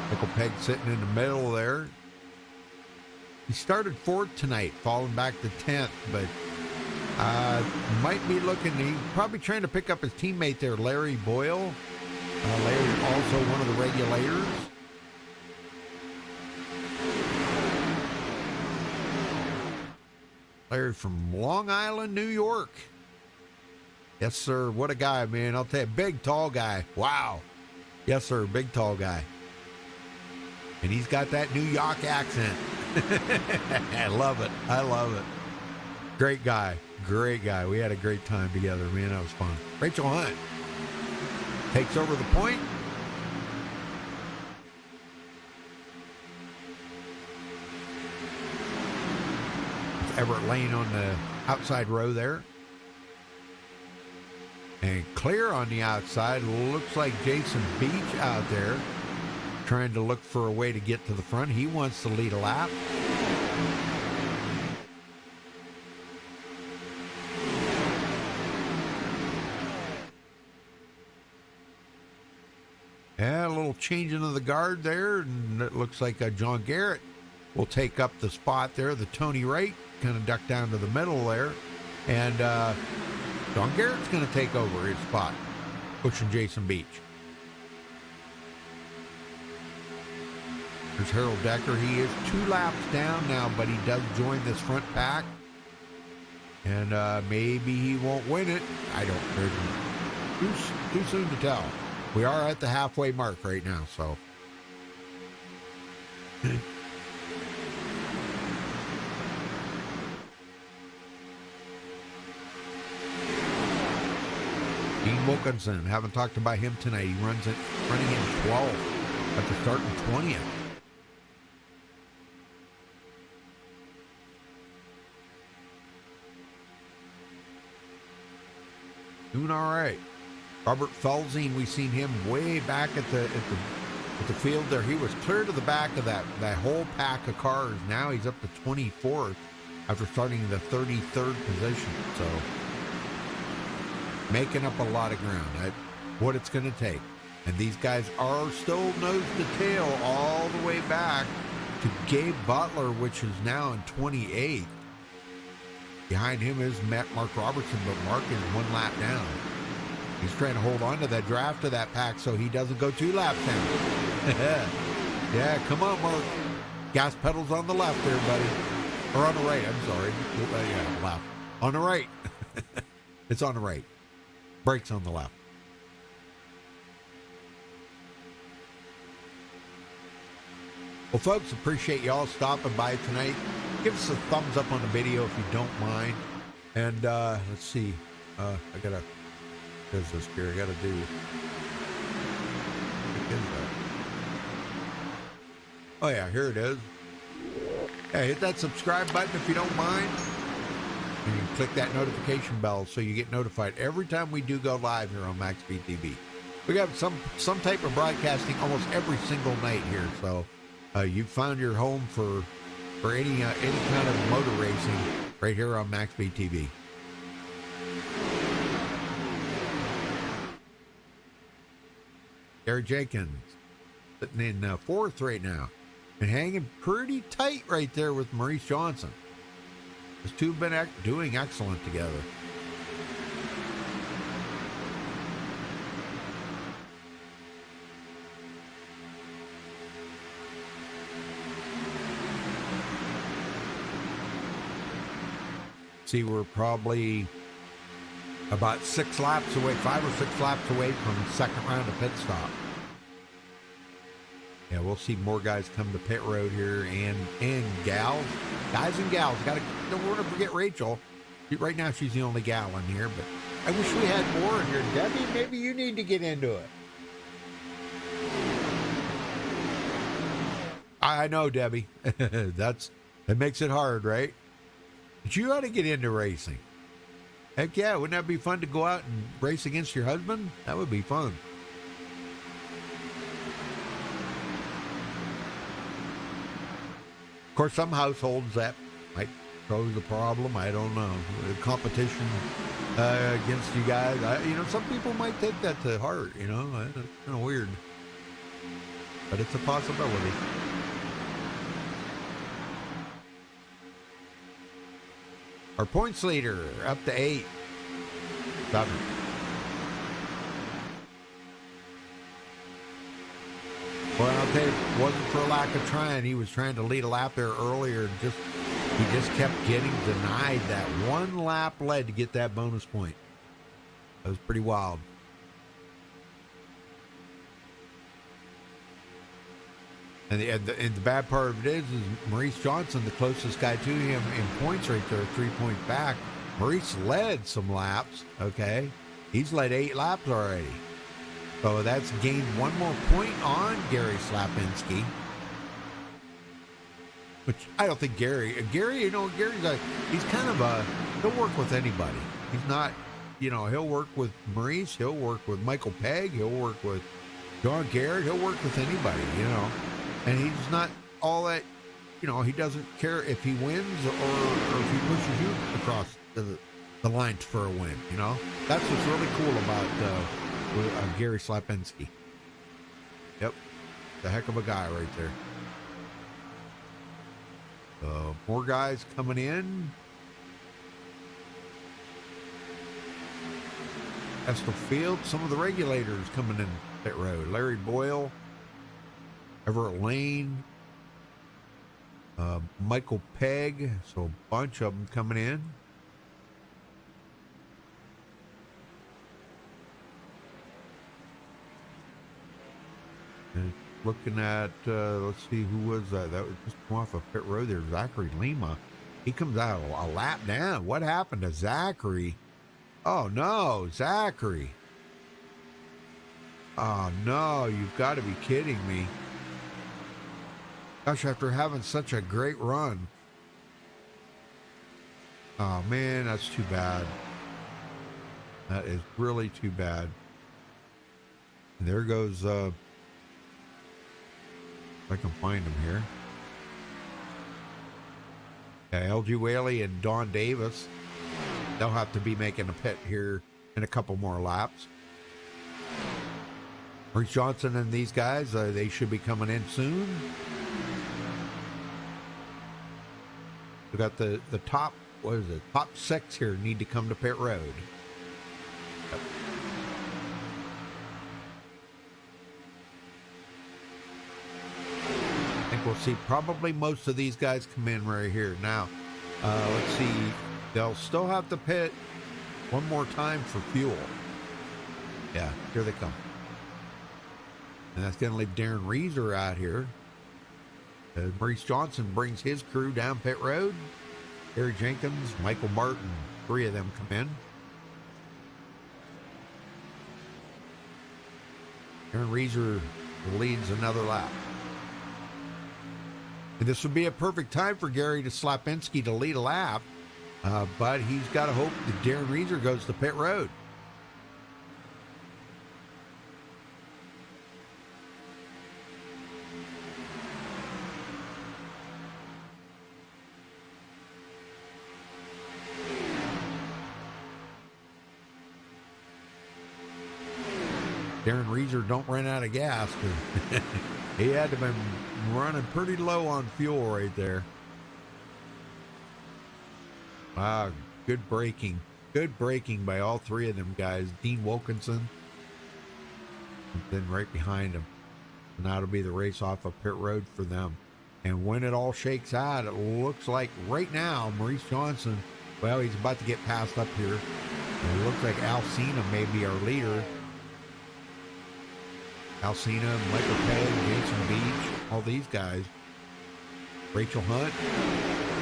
Nickel Peg sitting in the middle there. He started 4th tonight, falling back to 10th, but might be looking, he's probably trying to pick up his teammate there, Larry Boyle. Larry also one of the regulators. Larry from Long Island, New York. Yes, sir. What a guy, man. I'll tell you, big, tall guy. Wow. Yes, sir. Big, tall guy. And he's got that New York accent. I love it. I love it. Great guy. Great guy. We had a great time together, man. That was fun. Rachel Hunt takes over the point. Everett Lane on the outside row there. And clear on the outside. Looks like Jason Beach out there trying to look for a way to get to the front. He wants to lead a lap. Yeah, a little changing of the guard there, and it looks like John Garrett will take up the spot there. The Tony Wright kind of ducked down to the middle there, and John Garrett's going to take over his spot, pushing Jason Beach. There's Harold Decker. He is 2 laps down now, but he does join this front pack, and maybe he won't win it. I don't know. Too soon to tell. We are at the halfway mark right now, so. Dean Wilkinson, haven't talked about him tonight. He running in 12th after starting 20th. Doing all right. Robert Felzing, we seen him way back at the field there. He was clear to the back of that whole pack of cars. Now he's up to 24th after starting in the 33rd position. So making up a lot of ground. That's what it's going to take. And these guys are still nose to tail all the way back to Gabe Butler, which is now in 28th. Behind him is Mark Robertson, but Mark is one lap down. He's trying to hold on to that draft of that pack so he doesn't go 2 laps down. Yeah, come on, Mark. Gas pedals on the left there, buddy. Or on the right, I'm sorry. Yeah, left. On the right. It's on the right. Brakes on the left. Well, folks, appreciate y'all stopping by tonight. Give us a thumbs up on the video if you don't mind. And let's see. I gotta. There's this here. I gotta do. Oh yeah, here it is. Yeah, hit that subscribe button if you don't mind. And you can click that notification bell so you get notified every time we do go live here on MaxspeedTV. We got some type of broadcasting almost every single night here, so you've found your home for any kind of motor racing right here on MaxspeedTV. Gary Jenkins sitting in 4th right now and hanging pretty tight right there with Maurice Johnson. Those two have been doing excellent together. See, we're probably about 6 laps away, 5 or 6 laps away from the second round of pit stop. Yeah, we'll see more guys come to pit road here and gals. Guys and gals. Don't want to forget Rachel. Right now she's the only gal in here, but I wish we had more in here. Debbie, maybe you need to get into it. I know, Debbie. That makes it hard, right? But you ought to get into racing. Heck yeah, wouldn't that be fun to go out and race against your husband? That would be fun. Of course, some households that might pose a problem. I don't know. The competition against you guys. Some people might take that to heart, It's kind of weird. But it's a possibility. Our points leader up to 8. 7. Well, I'll tell you, it wasn't for a lack of trying. He was trying to lead a lap there earlier. He just kept getting denied that 1 lap lead to get that bonus point. That was pretty wild. And the bad part of it is Maurice Johnson, the closest guy to him in points right there, 3 points back. Maurice led some laps, okay? He's led 8 laps already. So that's gained 1 more point on Gary Slapinski. Which I don't think Gary's he's kind of he'll work with anybody. He's not, he'll work with Maurice, he'll work with Michael Pegg, he'll work with John Garrett, he'll work with anybody, And he's not all that, he doesn't care if he wins or if he pushes you across the line for a win, That's what's really cool about Gary Slapinski. Yep. The heck of a guy right there. More guys coming in. Estel Field, some of the regulators coming in pit road. Larry Boyle, Everett Lane, Michael Pegg, so a bunch of them coming in. And looking at, let's see, who was that? That was just off of pit road there, Zachary Lima. He comes out a lap down. What happened to Zachary? Oh no, Zachary. Oh, no, you've got to be kidding me. Gosh, after having such a great run. Oh, man, that's too bad. That is really too bad. And there goes, if I can find him here. Yeah, LG Whaley and Don Davis. They'll have to be making a pit here in a couple more laps. Maurice Johnson and these guys, they should be coming in soon. We got the top, what is it? Top 6 here need to come to pit road. Yep. I think we'll see probably most of these guys come in right here. Now, let's see. They'll still have to pit one more time for fuel. Yeah, here they come. And that's going to leave Darren Reeser out here. Maurice Johnson brings his crew down pit road. Harry Jenkins, Michael Martin, 3 of them come in. Darren Reeser leads another lap. And this would be a perfect time for Gary to Slapinski to lead a lap. But he's got to hope that Darren Reeser goes to pit road. Darren Reeser don't run out of gas, because he had to have been running pretty low on fuel right there. Wow, good braking. Good braking by all 3 of them guys. Dean Wilkinson, and then right behind him. And that'll be the race off of pit road for them. And when it all shakes out, it looks like right now, Maurice Johnson, well, he's about to get passed up here. And it looks like Alcina may be our leader. Alcina, Michael Pegg, Jason Beach, all these guys. Rachel Hunt,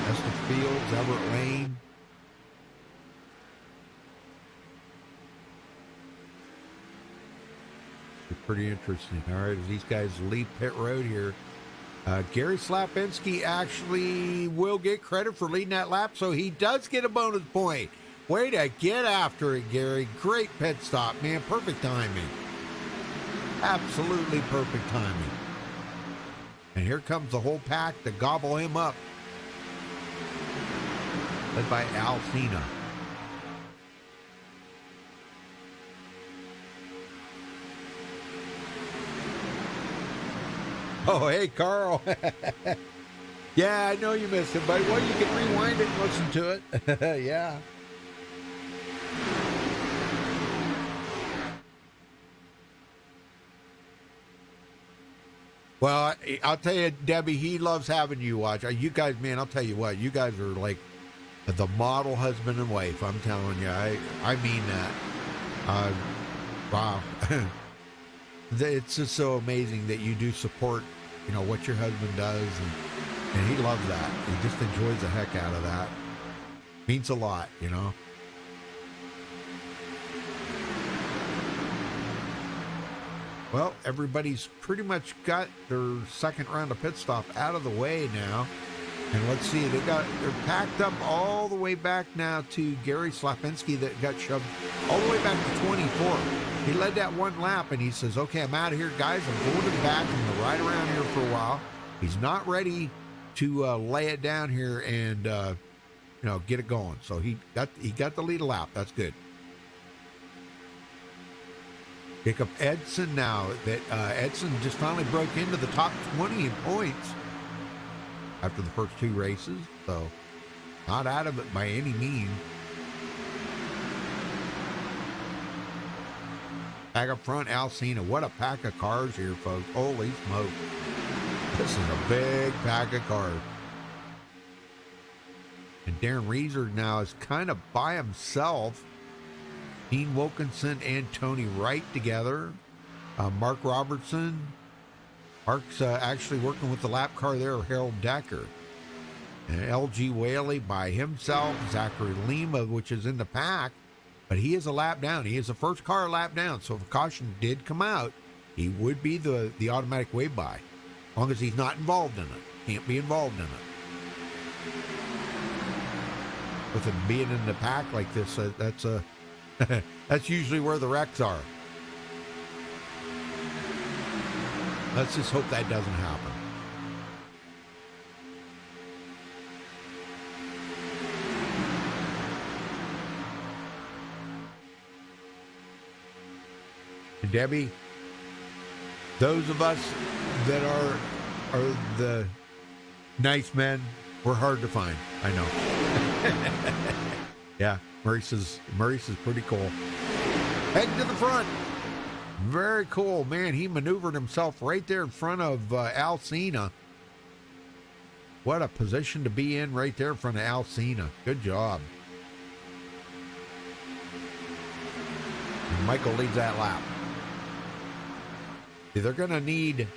Esther Fields, Everett Lane. Pretty interesting. All right, as these guys leave pit road here, Gary Slapinski actually will get credit for leading that lap, so he does get a bonus point. Way to get after it, Gary. Great pit stop, man. Perfect timing. Absolutely perfect timing. And here comes the whole pack to gobble him up. Led by Alcina. Oh, hey, Carl. Yeah, I know you missed it, buddy. Well, you can rewind it and listen to it. Yeah. Well, I'll tell you, Debbie, he loves having you watch. You guys, man, I'll tell you what, you guys are like the model husband and wife. I'm telling you, I mean that. Wow. It's just so amazing that you do support, you know, what your husband does, and he loves that. He just enjoys the heck out of that. Means a lot, you know. Well, everybody's pretty much got their second round of pit stop out of the way now. And let's see, they're packed up all the way back now to Gary Slapinski that got shoved all the way back to 24. He led that one lap and he says, okay, I'm out of here, guys. I'm going to the back. I'm going to ride around here for a while. He's not ready to lay it down here and, you know, get it going. So he got the lead a lap. That's good. Jacob Edson now. That Edson just finally broke into the top 20 in points after the first 2 races. So not out of it by any means. Back up front, Alcina. What a pack of cars here, folks. Holy smoke. This is a big pack of cars. And Darren Reeser now is kind of by himself. Dean Wilkinson and Tony Wright together. Mark Robertson. Mark's actually working with the lap car there, Harold Decker. And LG Whaley by himself. Zachary Lima, which is in the pack. But he is a lap down. He is the first car lap down. So if a caution did come out, he would be the automatic way by, as long as he's not involved in it. Can't be involved in it. With him being in the pack like this, that's usually where the wrecks are. Let's just hope that doesn't happen. And Debbie, those of us that are the nice men, we're hard to find. I know. Yeah, Maurice is pretty cool. Head to the front. Very cool, man. He maneuvered himself right there in front of Alcina. What a position to be in right there in front of Alcina. Good job. And Michael leads that lap. They're going to need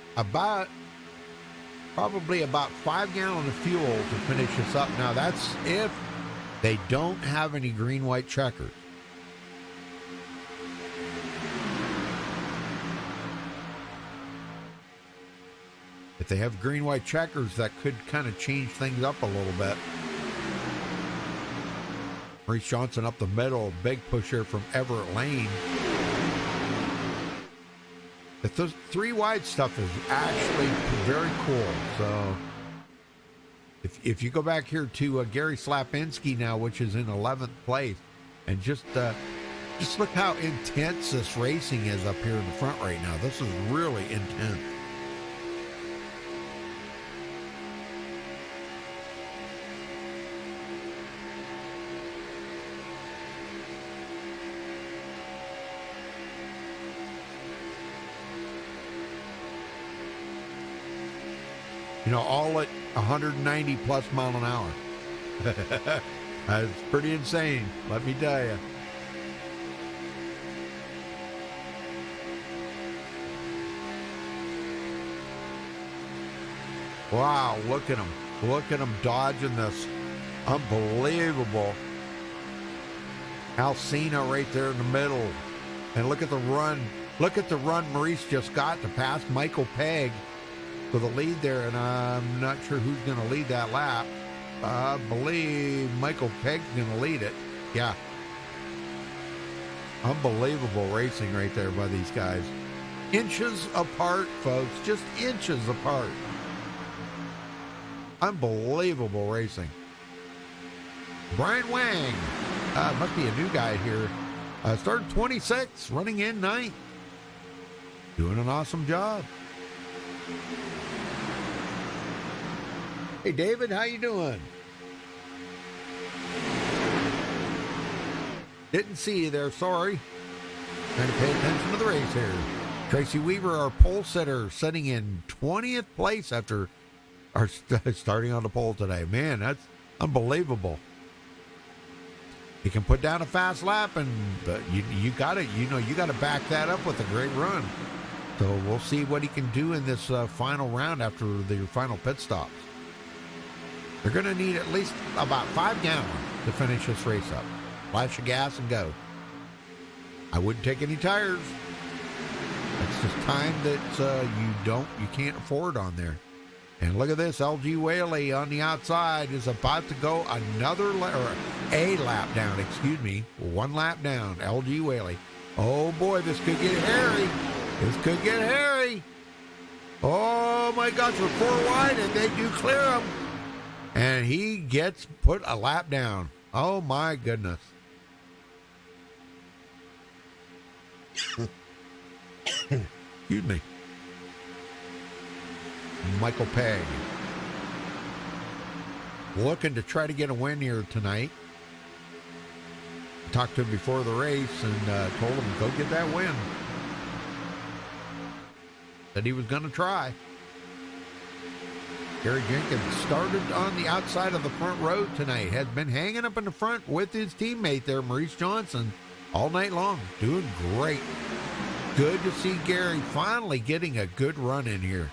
probably about 5 gallons of fuel to finish this up. Now, that's if they don't have any green-white checkers. If they have green-white checkers, that could kind of change things up a little bit. Maurice Johnson up the middle, big push here from Everett Lane. The 3 wide stuff is actually very cool. So if you go back here to Gary Slapinski now, which is in 11th place, and just look how intense this racing is up here in the front right now. This is really intense. You know, all at 190 plus mile an hour. That's pretty insane, let me tell you. Wow, look at him. Look at him dodging this. Unbelievable. Alcina right there in the middle. And look at the run. Look at the run Maurice just got to pass Michael Pegg for the lead there, and I'm not sure who's going to lead that lap. I believe Michael Pegg's going to lead it. Yeah. Unbelievable racing right there by these guys. Inches apart, folks. Just inches apart. Unbelievable racing. Brian Wang. Must be a new guy here. Started 26, running in 9th. Doing an awesome job. Hey, David, how you doing? Didn't see you there, sorry. Trying to pay attention to the race here. Tracy Weaver, our pole sitter, sitting in 20th place after starting on the pole today. Man, that's unbelievable. He can put down a fast lap, and you got to back that up with a great run. So we'll see what he can do in this final round after the final pit stops. They're going to need at least about 5 gallons to finish this race up. Flash of gas and go. I wouldn't take any tires. It's just time that you can't afford on there. And look at this, LG Whaley on the outside is about to go a lap down, excuse me. 1 lap down, LG Whaley. Oh boy, this could get hairy. This could get hairy. Oh my gosh, we're 4 wide and they do clear him. And he gets put a lap down. Oh my goodness. Excuse me. Michael Pegg. Looking to try to get a win here tonight. Talked to him before the race and told him, go get that win. Said he was going to try. Gary Jenkins started on the outside of the front row tonight. Has been hanging up in the front with his teammate there, Maurice Johnson, all night long. Doing great. Good to see Gary finally getting a good run in here.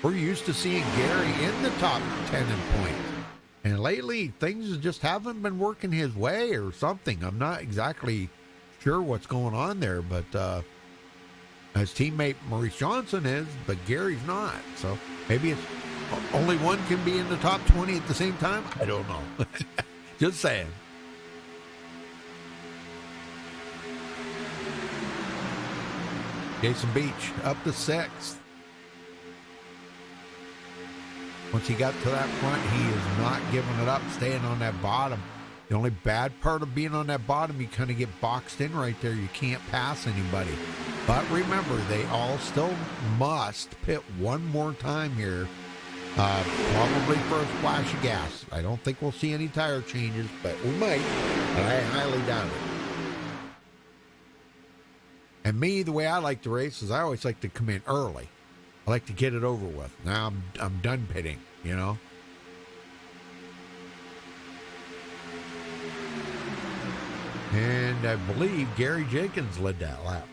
We're used to seeing Gary in the top 10 in points. And lately, things just haven't been working his way or something. I'm not exactly sure what's going on there, but his teammate Maurice Johnson is, but Gary's not. So maybe it's only one can be in the top 20 at the same time. I don't know. Just saying. Jason Beach up to 6th. Once he got to that front, he is not giving it up, staying on that bottom. The only bad part of being on that bottom, you kind of get boxed in right there. You can't pass anybody. But remember, they all still must pit one more time here, probably for a splash of gas. I don't think we'll see any tire changes, but we might, but I highly doubt it. And me, the way I like to race is I always like to come in early. I like to get it over with. Now I'm done pitting, you know. And I believe Gary Jenkins led that lap.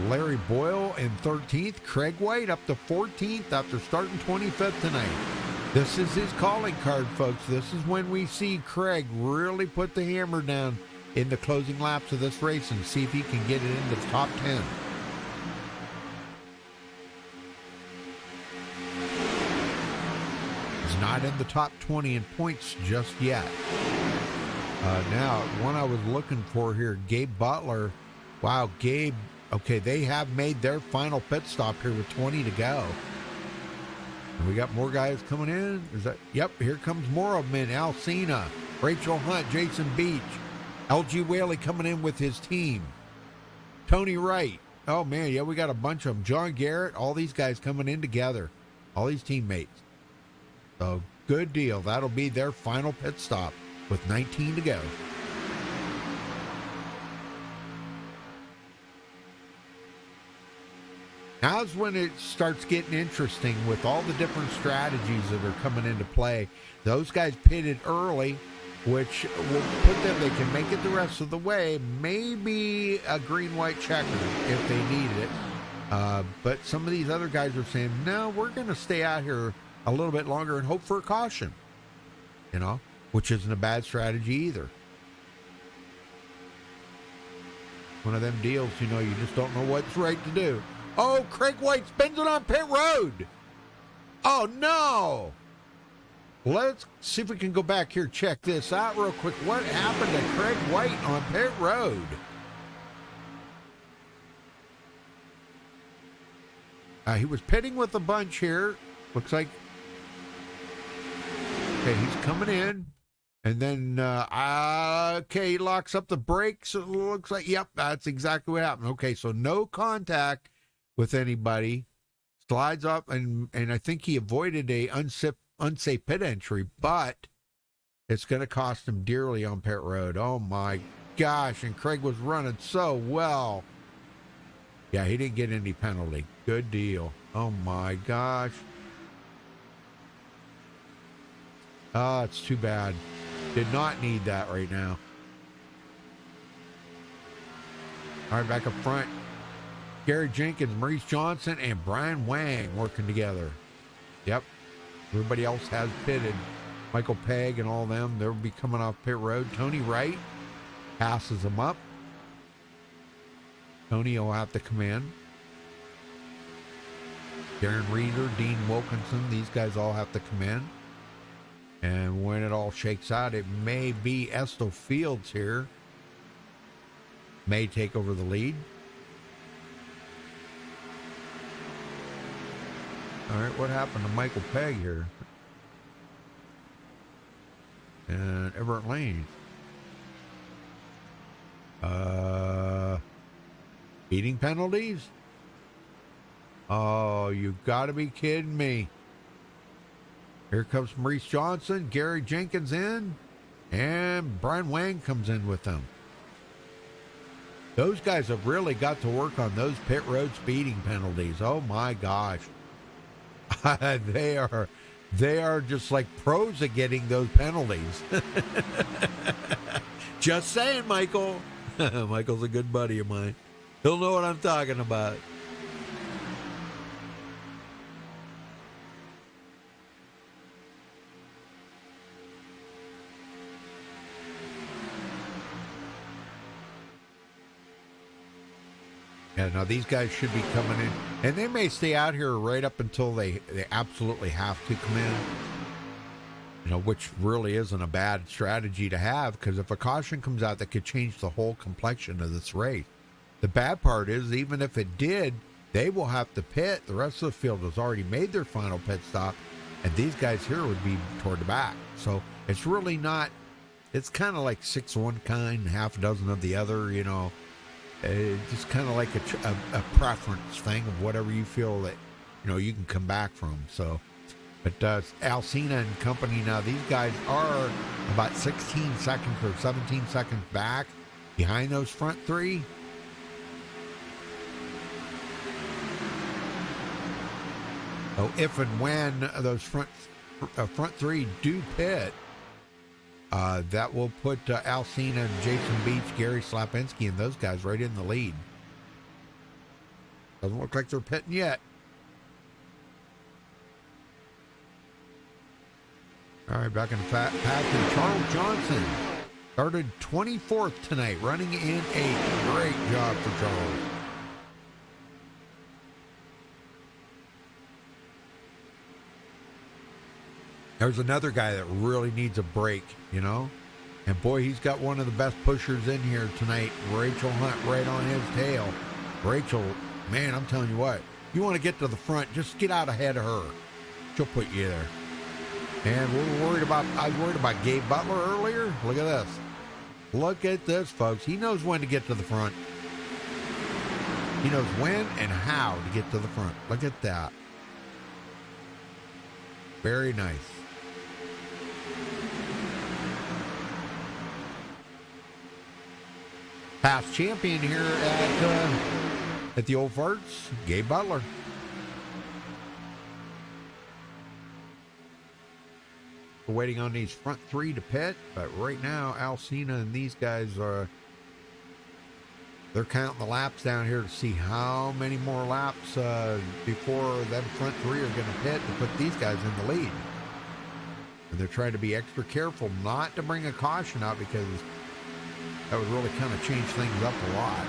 Larry Boyle in 13th. Craig White up to 14th after starting 25th tonight. This is his calling card, folks. This is when we see Craig really put the hammer down in the closing laps of this race and see if he can get it into the top 10. He's not in the top 20 in points just yet. Now, one I was looking for here, Gabe Butler. Wow, Gabe, okay, they have made their final pit stop here with 20 to go. And we got more guys coming in. Is that? Yep, here comes more of them in. Al Cena, Rachel Hunt, Jason Beach. LG Whaley coming in with his team. Tony Wright. Oh, man, yeah, we got a bunch of them. John Garrett, all these guys coming in together. All these teammates. So, good deal. That'll be their final pit stop with 19 to go. Now's when it starts getting interesting with all the different strategies that are coming into play. Those guys pitted early, which will put them, they can make it the rest of the way, maybe a green-white checker if they needed it. But some of these other guys are saying, no, we're going to stay out here a little bit longer and hope for a caution, you know, which isn't a bad strategy either. One of them deals, you know, you just don't know what's right to do. Oh, Craig White spins it on pit road. Oh, no. Let's see if we can go back here, check this out real quick. What happened to Craig White on pit road? He was pitting with a bunch here. Looks like, okay, he's coming in. And then, okay, he locks up the brakes. It looks like, yep, that's exactly what happened. Okay, so no contact with anybody. Slides up, and I think he avoided a unsafe pit entry, but it's going to cost him dearly on pit road. Oh my gosh, and Craig was running so well. Yeah, he didn't get any penalty. Good deal. Oh my gosh. Oh, it's too bad. Did not need that right now. All right, back up front. Gary Jenkins, Maurice Johnson, and Brian Wang working together. Yep. Everybody else has pitted. Michael Pegg and all them, they'll be coming off pit road. Tony Wright passes them up. Tony will have to come in. Darren Reeder, Dean Wilkinson, these guys all have to come in. And when it all shakes out, it may be Estel Fields here. May take over the lead. All right, what happened to Michael Pegg here? And Everett Lane. Speeding penalties? Oh, you gotta be kidding me. Here comes Maurice Johnson, Gary Jenkins in, and Brian Wang comes in with them. Those guys have really got to work on those pit road speeding penalties. Oh my gosh. They are just like pros at getting those penalties. Just saying, Michael. Michael's a good buddy of mine. He'll know what I'm talking about. Yeah, now these guys should be coming in, and they may stay out here right up until they absolutely have to come in. You know, which really isn't a bad strategy to have, because if a caution comes out, that could change the whole complexion of this race. The bad part is, even if it did, they will have to pit. The rest of the field has already made their final pit stop, and these guys here would be toward the back. So it's really not, it's kind of like 6 one kind, half a dozen of the other, you know. It's just kind of like a preference thing of whatever you feel that, you know, you can come back from. So, but Alcina and company, now these guys are about 16 seconds or 17 seconds back behind those front three. So if and when those front three do pit, that will put Alcina and Jason Beach, Gary Slapinski, and those guys right in the lead. Doesn't look like they're pitting yet. All right, back in the pack here. Charles Johnson started 24th tonight, running in a great job for Charles. There's another guy that really needs a break, you know? And boy, he's got one of the best pushers in here tonight. Rachel Hunt right on his tail. Rachel, man, I'm telling you what. You want to get to the front, just get out ahead of her. She'll put you there. And I was worried about Gabe Butler earlier. Look at this. Look at this, folks. He knows when to get to the front. He knows when and how to get to the front. Look at that. Very nice. Past champion here at the Old Farts, Gabe Butler. We're waiting on these front three to pit, but right now Alcina and these guys are, they're counting the laps down here to see how many more laps before them front three are going to pit to put these guys in the lead. And they're trying to be extra careful not to bring a caution out, because that would really kind of change things up a lot.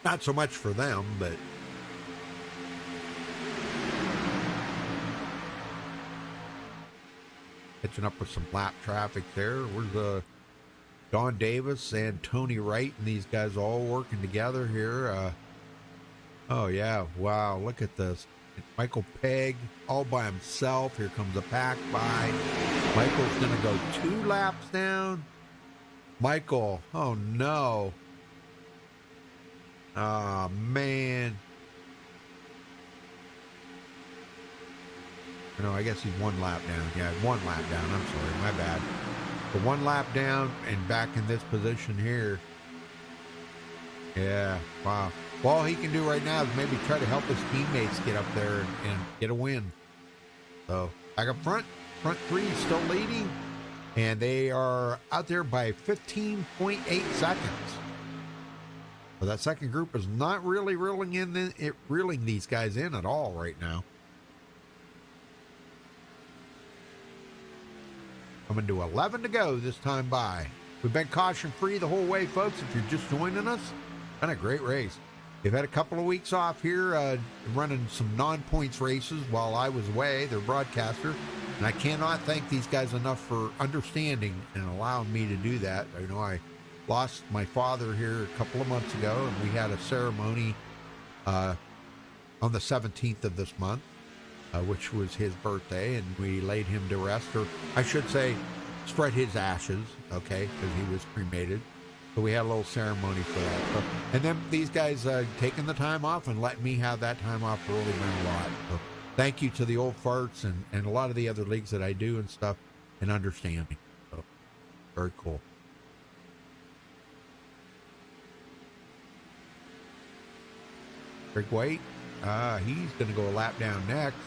Not so much for them, but catching up with some lap traffic there. Where's Don Davis and Tony Wright and these guys all working together here. Oh yeah, wow, look at this. Michael Pegg all by himself. Here comes a pack by. Michael's gonna go 2 laps down. Michael, oh no. Oh man. No, I guess he's 1 lap down. Yeah, 1 lap down. I'm sorry, my bad. But 1 lap down and back in this position here. Yeah, wow. Well, all he can do right now is maybe try to help his teammates get up there and get a win. So, back up front three is still leading, and they are out there by 15.8 seconds. So that second group is not really reeling these guys in at all right now. Coming to 11 to go this time by. We've been caution-free the whole way, folks. If you're just joining us, been a great race. They've had a couple of weeks off here, running some non-points races while I was away, their broadcaster. And I cannot thank these guys enough for understanding and allowing me to do that. You know, I lost my father here a couple of months ago, and we had a ceremony on the 17th of this month, which was his birthday, and we laid him to rest, or I should say, spread his ashes, okay, because he was cremated. So we had a little ceremony for that. So, and then these guys taking the time off and letting me have that time off really meant a lot. So thank you to the Old Farts and a lot of the other leagues that I do and stuff, and understanding. So very cool. Rick White, he's going to go a lap down next.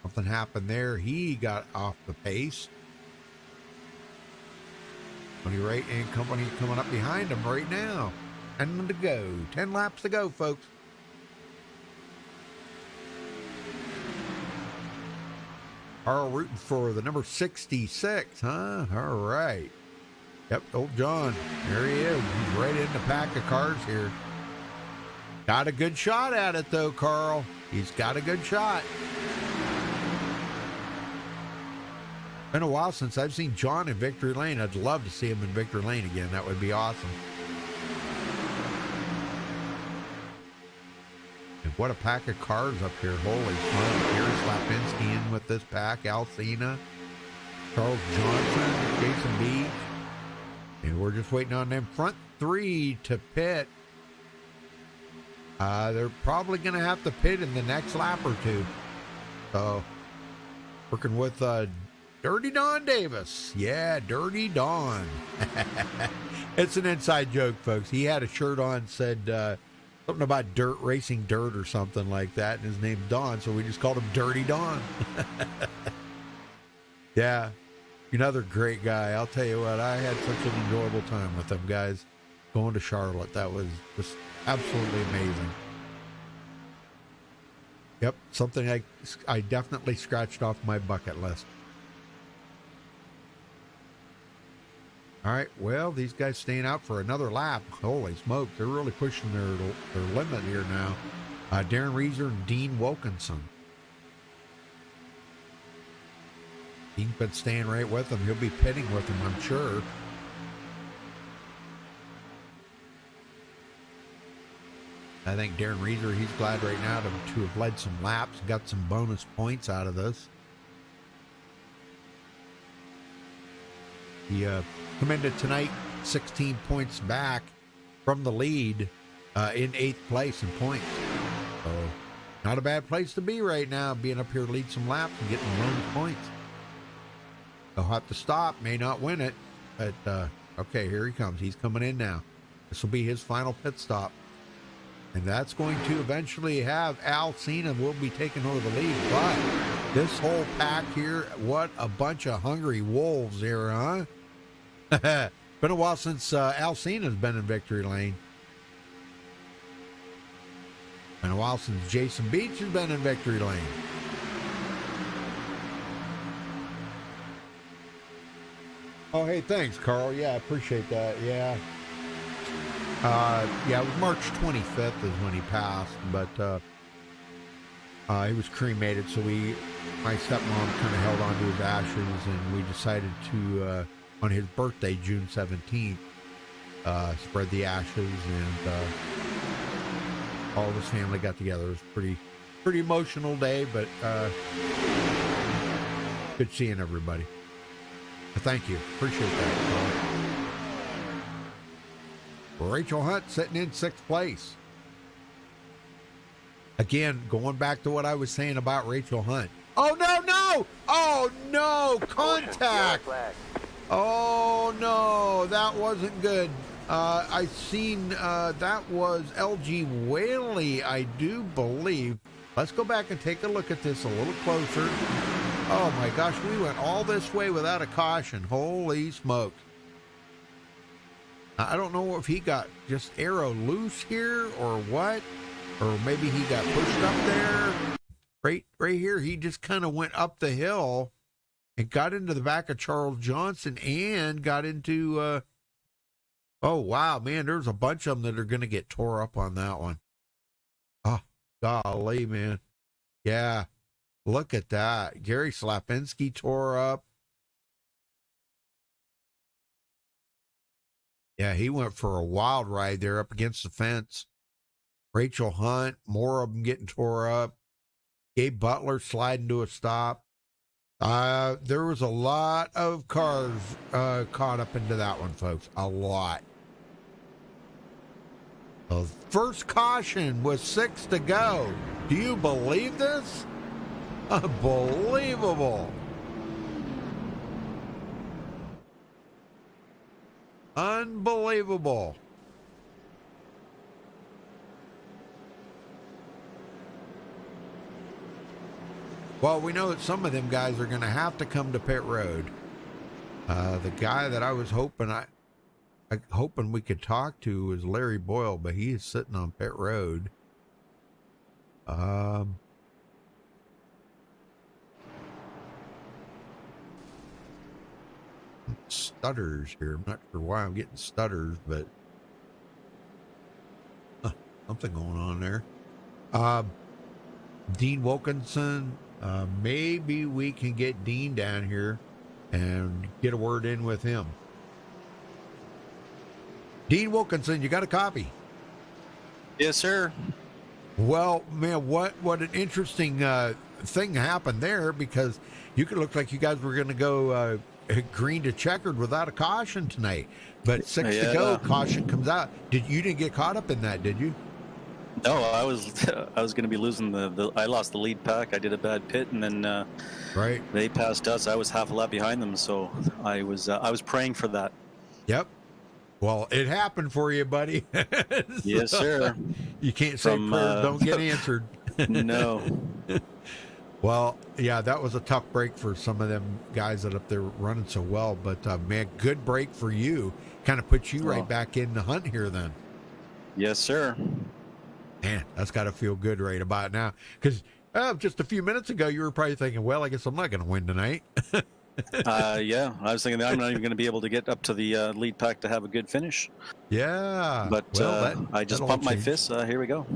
Something happened there. He got off the pace. Tony Wright and company coming up behind him right now. 10 to go. 10 laps to go, folks. Carl rooting for the number 66, huh? All right. Yep, old John. There he is. He's right in the pack of cars here. Got a good shot at it, though, Carl. He's got a good shot. Been a while since I've seen John in Victory Lane. I'd love to see him in Victory Lane again. That would be awesome. And what a pack of cars up here. Holy smokes. Gary Slapinski in with this pack. Alcina, Charles Johnson, Jason B. And we're just waiting on them front three to pit. They're probably going to have to pit in the next lap or two. So, working with Dirty Don Davis. Yeah, Dirty Don. It's an inside joke, folks. He had a shirt on, said something about dirt, racing dirt or something like that. And his name's Don, so we just called him Dirty Don. Yeah, another great guy. I'll tell you what, I had such an enjoyable time with them guys going to Charlotte. That was just absolutely amazing. Yep, something I definitely scratched off my bucket list. All right, well, these guys staying out for another lap. Holy smoke, they're really pushing their limit here now. Darren Reeser and Dean Wilkinson. Dean's been staying right with them. He'll be pitting with them, I'm sure. I think Darren Reeser, he's glad right now to have led some laps, got some bonus points out of this. He come into tonight 16 points back from the lead in 8th place in points. So not a bad place to be right now, being up here to lead some laps and getting bonus points. He'll have to stop, may not win it, but okay, here he comes. He's coming in now. This will be his final pit stop. And that's going to eventually have Al Cena will be taking over the lead. But this whole pack here, what a bunch of hungry wolves here, huh? Been a while since Al Cena's been in Victory Lane. Been a while since Jason Beach has been in Victory Lane. Oh, hey, thanks, Carl. Yeah, I appreciate that. Yeah. Yeah, it was March 25th is when he passed, but he was cremated, so my stepmom kind of held on to his ashes, and we decided to, on his birthday, June 17th, spread the ashes, and all of his family got together. It was a pretty emotional day, but good seeing everybody. Thank you. Appreciate that, Carl. Rachel Hunt sitting in 6th place. Again, going back to what I was saying about Rachel Hunt. Oh, no! Oh, no! Contact! Oh, no! That wasn't good. I seen that was LG Whaley, I do believe. Let's go back and take a look at this a little closer. Oh, my gosh. We went all this way without a caution. Holy smokes. I don't know if he got just arrow loose here or what, or maybe he got pushed up there. Right here, he just kind of went up the hill and got into the back of Charles Johnson and got into, oh, wow, man, there's a bunch of them that are going to get tore up on that one. Oh, golly, man. Yeah, look at that. Gary Slapinski tore up. Yeah, he went for a wild ride there up against the fence. Rachel Hunt, more of them getting tore up. Gabe Butler sliding to a stop. There was a lot of cars caught up into that one, folks. A lot. The first caution with 6 to go. Do you believe this? Unbelievable. Unbelievable. Well, we know that some of them guys are going to have to come to pit road. The guy that I was hoping hoping we could talk to was Larry Boyle, but he is sitting on pit road. stutters here. I'm not sure why I'm getting stutters, but something going on there. Dean Wilkinson, maybe we can get Dean down here and get a word in with him. Dean Wilkinson, you got a copy?
Yes, sir.
Well, man, what an interesting thing happened there, because you could look like you guys were going to go green to checkered without a caution tonight, but 6 to go, caution comes out. You didn't get caught up in that, did you?
No, I was going to be losing I lost the lead pack. I did a bad pit, and then
right,
they passed us. I was half a lap behind them, so I was praying for that.
Yep. Well, it happened for you, buddy.
Yes, sir.
You can't say prayers don't get answered.
No.
Well, yeah, that was a tough break for some of them guys that up there running so well. But, man, good break for you. Kind of puts you right back in the hunt here then.
Yes, sir.
Man, that's got to feel good right about now. Because just a few minutes ago, you were probably thinking, well, I guess I'm not going to win tonight.
Yeah, I was thinking that I'm not even going to be able to get up to the lead pack to have a good finish.
Yeah.
But
well,
I just pumped my fist. Here we go.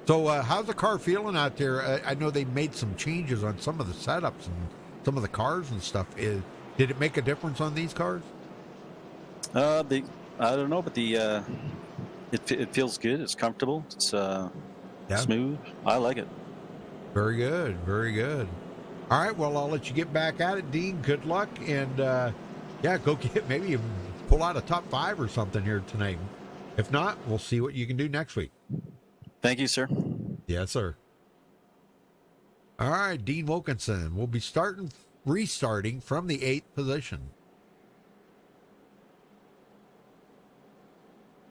So how's the car feeling out there? I know they made some changes on some of the setups and some of the cars and stuff. Did it make a difference on these cars?
I don't know, but it feels good. It's comfortable. It's smooth. I like it.
Very good. Very good. All right, well, I'll let you get back at it, Dean. Good luck, and go get maybe pull out a top 5 or something here tonight. If not, we'll see what you can do next week.
Thank you, sir.
Yes, sir. All right, Dean Wilkinson. We'll be restarting from the 8th position.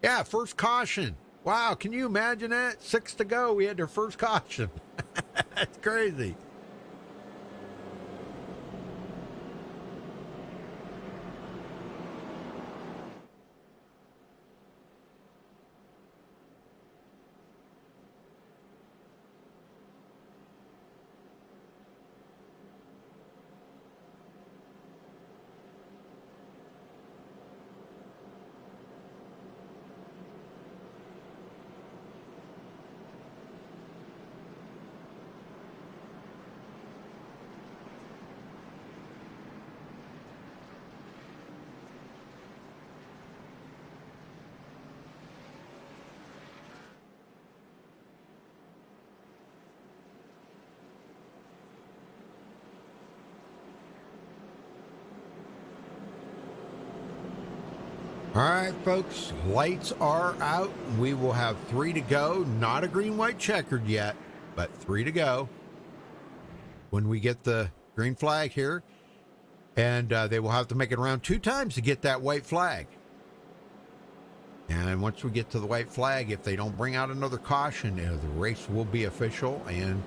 Yeah, first caution. Wow, can you imagine that? 6 to go. We had their first caution. That's crazy. All right, folks, lights are out. We will have 3 to go. Not a green, white, checkered yet, but 3 to go when we get the green flag here. And they will have to make it around 2 times to get that white flag. And once we get to the white flag, if they don't bring out another caution, the race will be official. And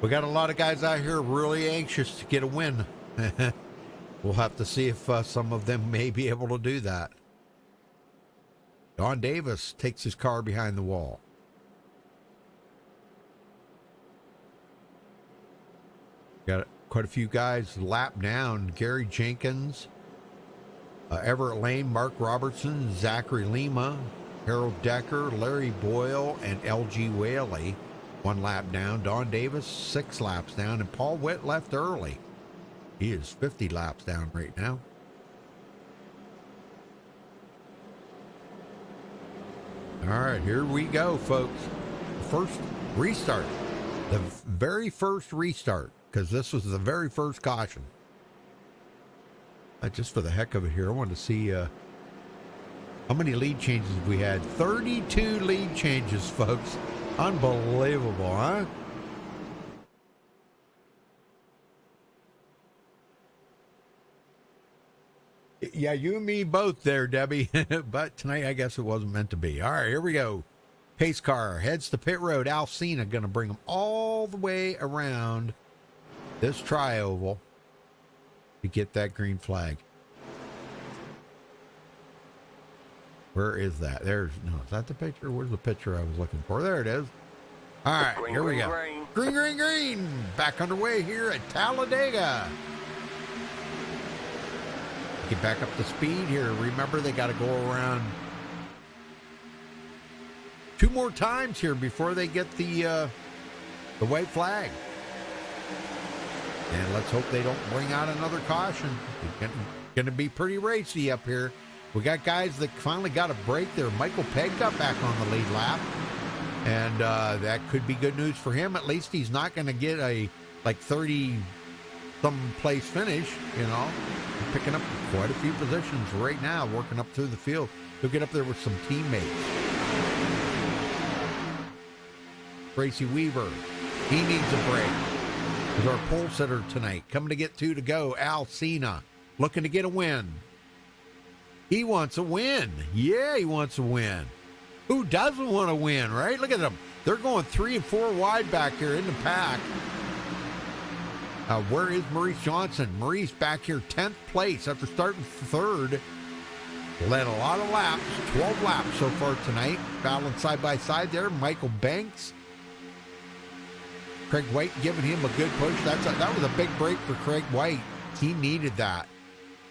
we got a lot of guys out here really anxious to get a win. We'll have to see if some of them may be able to do that. Don Davis takes his car behind the wall. Got quite a few guys lap down. Gary Jenkins, Everett Lane, Mark Robertson, Zachary Lima, Harold Decker, Larry Boyle, and L.G. Whaley. 1 lap down. Don Davis, 6 laps down. And Paul Witt left early. He is 50 laps down right now. All right, here we go, folks. First restart. The very first restart, because this was the very first caution. Just for the heck of it here, I wanted to see how many lead changes we had. 32 lead changes, folks. Unbelievable, huh? Yeah, you and me both there, Debbie. But tonight, I guess it wasn't meant to be. All right, here we go. Pace car heads to pit road. Alcina going to bring them all the way around this tri-oval to get that green flag. Where is that? Is that the picture? Where's the picture I was looking for? There it is. All right, here we go. Green, green, green. Back underway here at Talladega. get back up to speed here. Remember, they got to go around 2 more times here before they get the white flag. And let's hope they don't bring out another caution. It's going to be pretty racy up here. We got guys that finally got a break there. Michael Pegg got back on the lead lap. And that could be good news for him. At least he's not going to get a 30-some place finish, you know. He's picking up quite a few positions right now, working up through the field. He'll get up there with some teammates. Tracy Weaver, he needs a break. Is our pole sitter tonight. Coming to get 2 to go. Al Cena looking to get a win. He wants a win. Yeah, he wants a win. Who doesn't want to win, right? Look at them. They're going 3 and 4 wide back here in the pack. Where is Maurice Johnson? Maurice back here 10th place after starting 3rd. Led a lot of laps, 12 laps so far tonight. Battling side by side there. Michael Banks. Craig White giving him a good push. That was a big break for Craig White. He needed that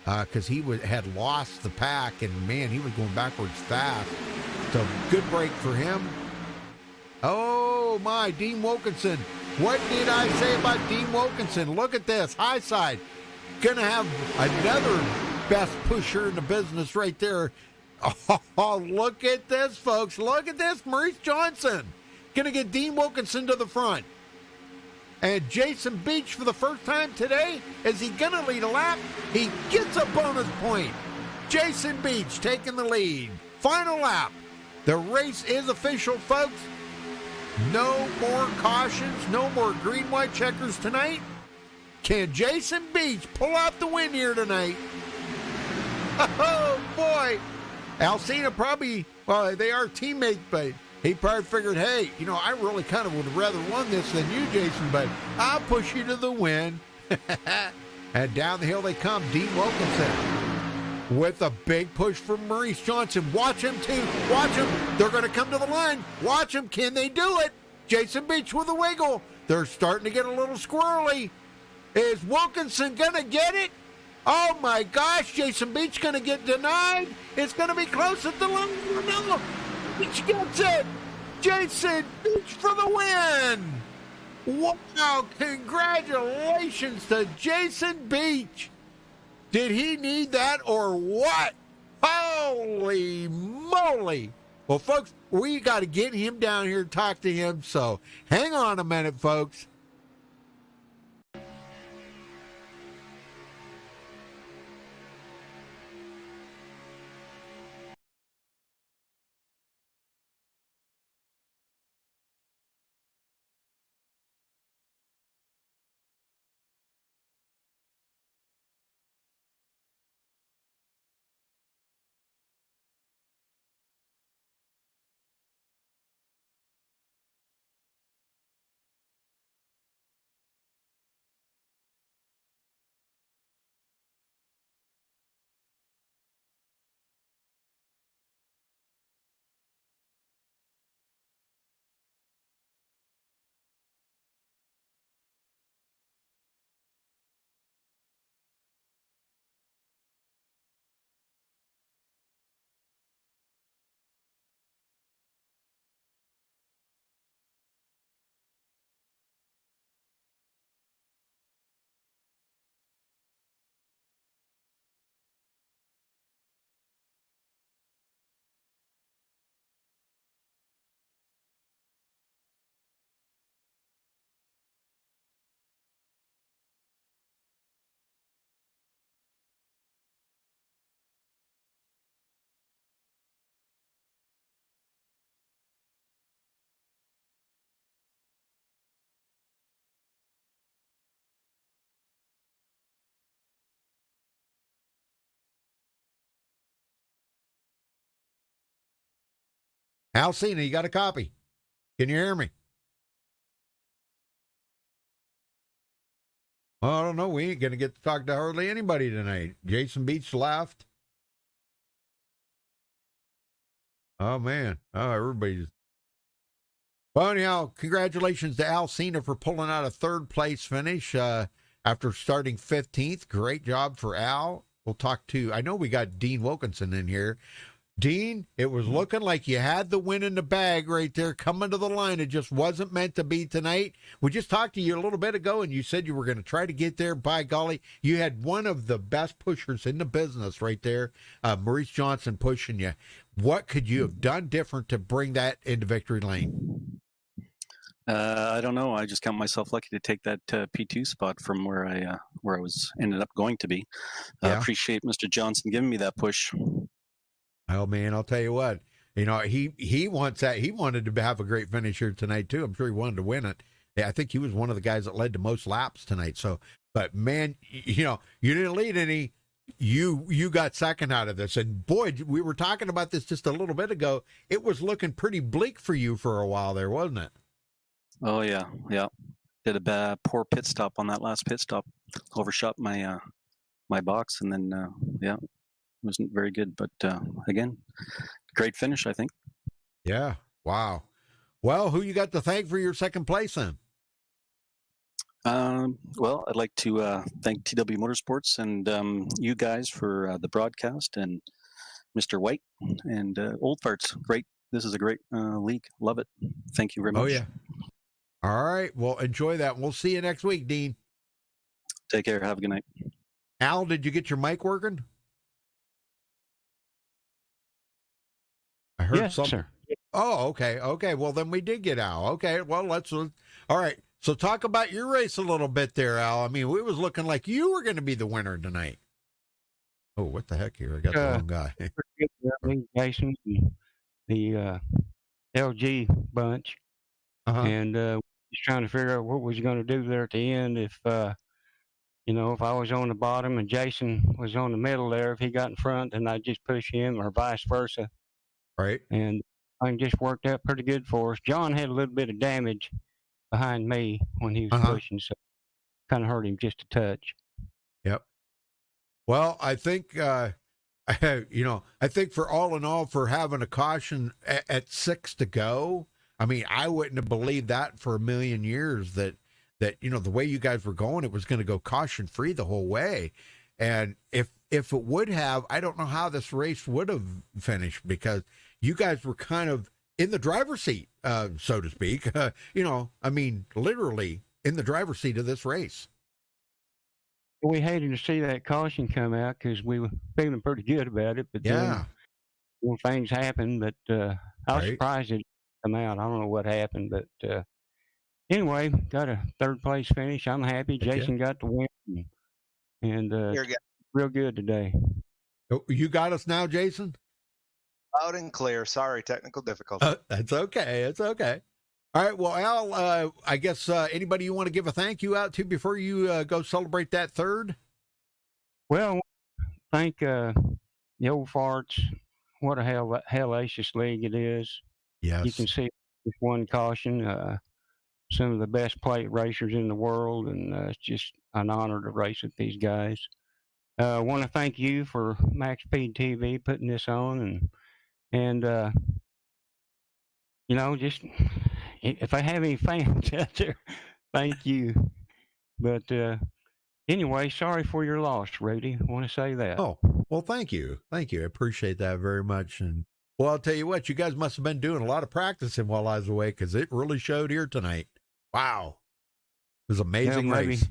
because he had lost the pack, and man, he was going backwards fast. So good break for him. Oh my, Dean Wilkinson. What did I say about Dean Wilkinson? Look at this, high side. Gonna have another best pusher in the business right there. Oh, look at this, folks. Look at this, Maurice Johnson. Gonna get Dean Wilkinson to the front. And Jason Beach, for the first time today, is he going to lead a lap? He gets a bonus point. Jason Beach taking the lead. Final lap. The race is official, folks. No more cautions, no more green-white checkers tonight. Can Jason Beach pull out the win here tonight? Oh, boy. Alcina probably, well, they are teammates, but he probably figured, hey, you know, I really kind of would have rather won this than you, Jason, but I'll push you to the win. And down the hill they come. Dean Wilkinson with a big push from Maurice Johnson. Watch him, too. Watch him. They're going to come to the line. Watch him. Can they do it? Jason Beach with a wiggle. They're starting to get a little squirrely. Is Wilkinson going to get it? Oh, my gosh. Jason Beach going to get denied. It's going to be close at the line. No. Beach gets it. Jason Beach for the win. Wow, congratulations to Jason Beach. Did he need that or what? Holy moly. Well, folks, we got to get him down here and talk to him, so hang on a minute, folks. Alcina, you got a copy? Can you hear me? I don't know. We ain't going to get to talk to hardly anybody tonight. Jason Beach left. Oh, man. Oh, everybody's. Well, anyhow, congratulations to Alcina for pulling out a 3rd place finish after starting 15th. Great job for Al. we'll talk to, I know we got Dean Wilkinson in here. Dean, it was looking like you had the win in the bag right there coming to the line. It just wasn't meant to be tonight. We just talked to you a little bit ago, and you said you were going to try to get there. By golly, you had one of the best pushers in the business right there, Maurice Johnson pushing you. What could you have done different to bring that into victory lane?
I don't know. I just count myself lucky to take that P2 spot from where I was ended up going to be. I appreciate Mr. Johnson giving me that push.
Oh man, I'll tell you what. You know, he wants that. He wanted to have a great finish here tonight too. I'm sure he wanted to win it. Yeah, I think he was one of the guys that led to most laps tonight. So, but man, you know, you didn't lead any. You got second out of this, and boy, we were talking about this just a little bit ago. It was looking pretty bleak for you for a while there, wasn't it?
Oh yeah. Did a bad, poor pit stop on that last pit stop. Overshot my my box, and then wasn't very good. But again, great finish, I think.
Yeah. Wow. Well, who you got to thank for your second place then?
Well, I'd like to thank TW Motorsports and you guys for the broadcast, and Mr. White and Old Farts. Great. This is a great league. Love it. Thank you very much.
Oh, yeah. All right. Well, enjoy that. We'll see you next week, Dean.
Take care. Have a good night.
Al, did you get your mic working? I heard something.
Sir.
Oh, okay. Okay. Well, then we did get Al. Okay. Well, let's. All right. So talk about your race a little bit there, Al. I mean, it was looking like you were going to be the winner tonight. Oh, what the heck here? I got the wrong guy.
Jason, the LG bunch, and just trying to figure out what was going to do there at the end. If you know, if I was on the bottom and Jason was on the middle there, if he got in front, then I'd just push him, or vice versa.
Right.
And I just worked out pretty good for us. John had a little bit of damage behind me when he was pushing, so kind of hurt him just a touch.
Yep. Well, I think, you know, I think for all in all, for having a caution at 6 to go, I mean, I wouldn't have believed that for a million years that, you know, the way you guys were going, it was going to go caution free the whole way. And if it would have, I don't know how this race would have finished, because you guys were kind of in the driver's seat, so to speak. You know, I mean, literally in the driver's seat of this race.
We hated to see that caution come out because we were feeling pretty good about it. But then things happened. But I was surprised it come out. I don't know what happened, but anyway, got a third place finish. I'm happy. Jason got the win, and real good today.
Oh, you got us now, Jason?
Loud and clear. Sorry, technical difficulty.
That's okay. It's okay. All right. Well, Al, I guess anybody you want to give a thank you out to before you go celebrate that third?
Well, thank the Old Farts. What a hellacious league it is.
Yes.
You can see with one caution, some of the best plate racers in the world, and it's just an honor to race with these guys. I want to thank you for MaxspeedTV putting this on, and you know, just if I have any fans out there, thank you. But anyway, sorry for your loss, Rudy. I want to say that.
Oh, well, thank you. Thank you. I appreciate that very much. And well, I'll tell you what, you guys must have been doing a lot of practicing while I was away, because it really showed here tonight. Wow. It was an amazing race.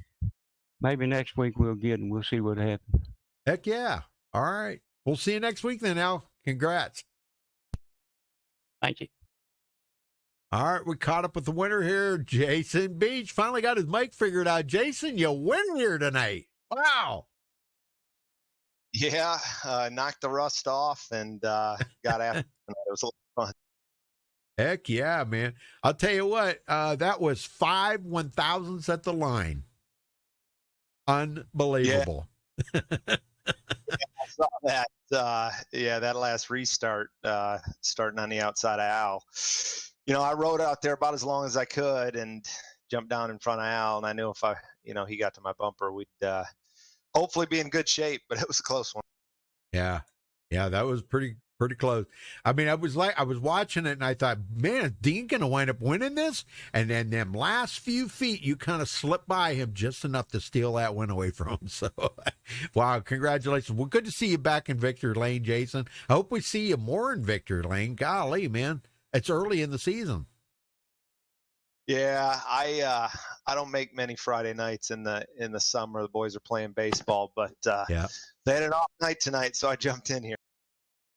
Maybe next week we'll get and we'll see what happens.
Heck yeah. All right. We'll see you next week then, Al. Congrats.
Thank you.
All right. We caught up with the winner here. Jason Beach finally got his mic figured out. Jason, you win here tonight. Wow.
Yeah. Knocked the rust off and got after it. It was a lot of fun.
Heck yeah, man. I'll tell you what, that was 5 1,000ths at the line. Unbelievable.
Yeah. I saw that. That last restart, starting on the outside of Al. You know, I rode out there about as long as I could and jumped down in front of Al. And I knew if he got to my bumper, we'd hopefully be in good shape, but it was a close one.
Yeah. Yeah, that was pretty Pretty close. I mean, I was watching it and I thought, man, is Dean going to wind up winning this? And then them last few feet, you kind of slipped by him just enough to steal that win away from him. So, wow, congratulations. Well, good to see you back in victory lane, Jason. I hope we see you more in victory lane. Golly, man, it's early in the season.
Yeah, I don't make many Friday nights in the summer. The boys are playing baseball, but
Yeah.
they had an off night tonight, so I jumped in here.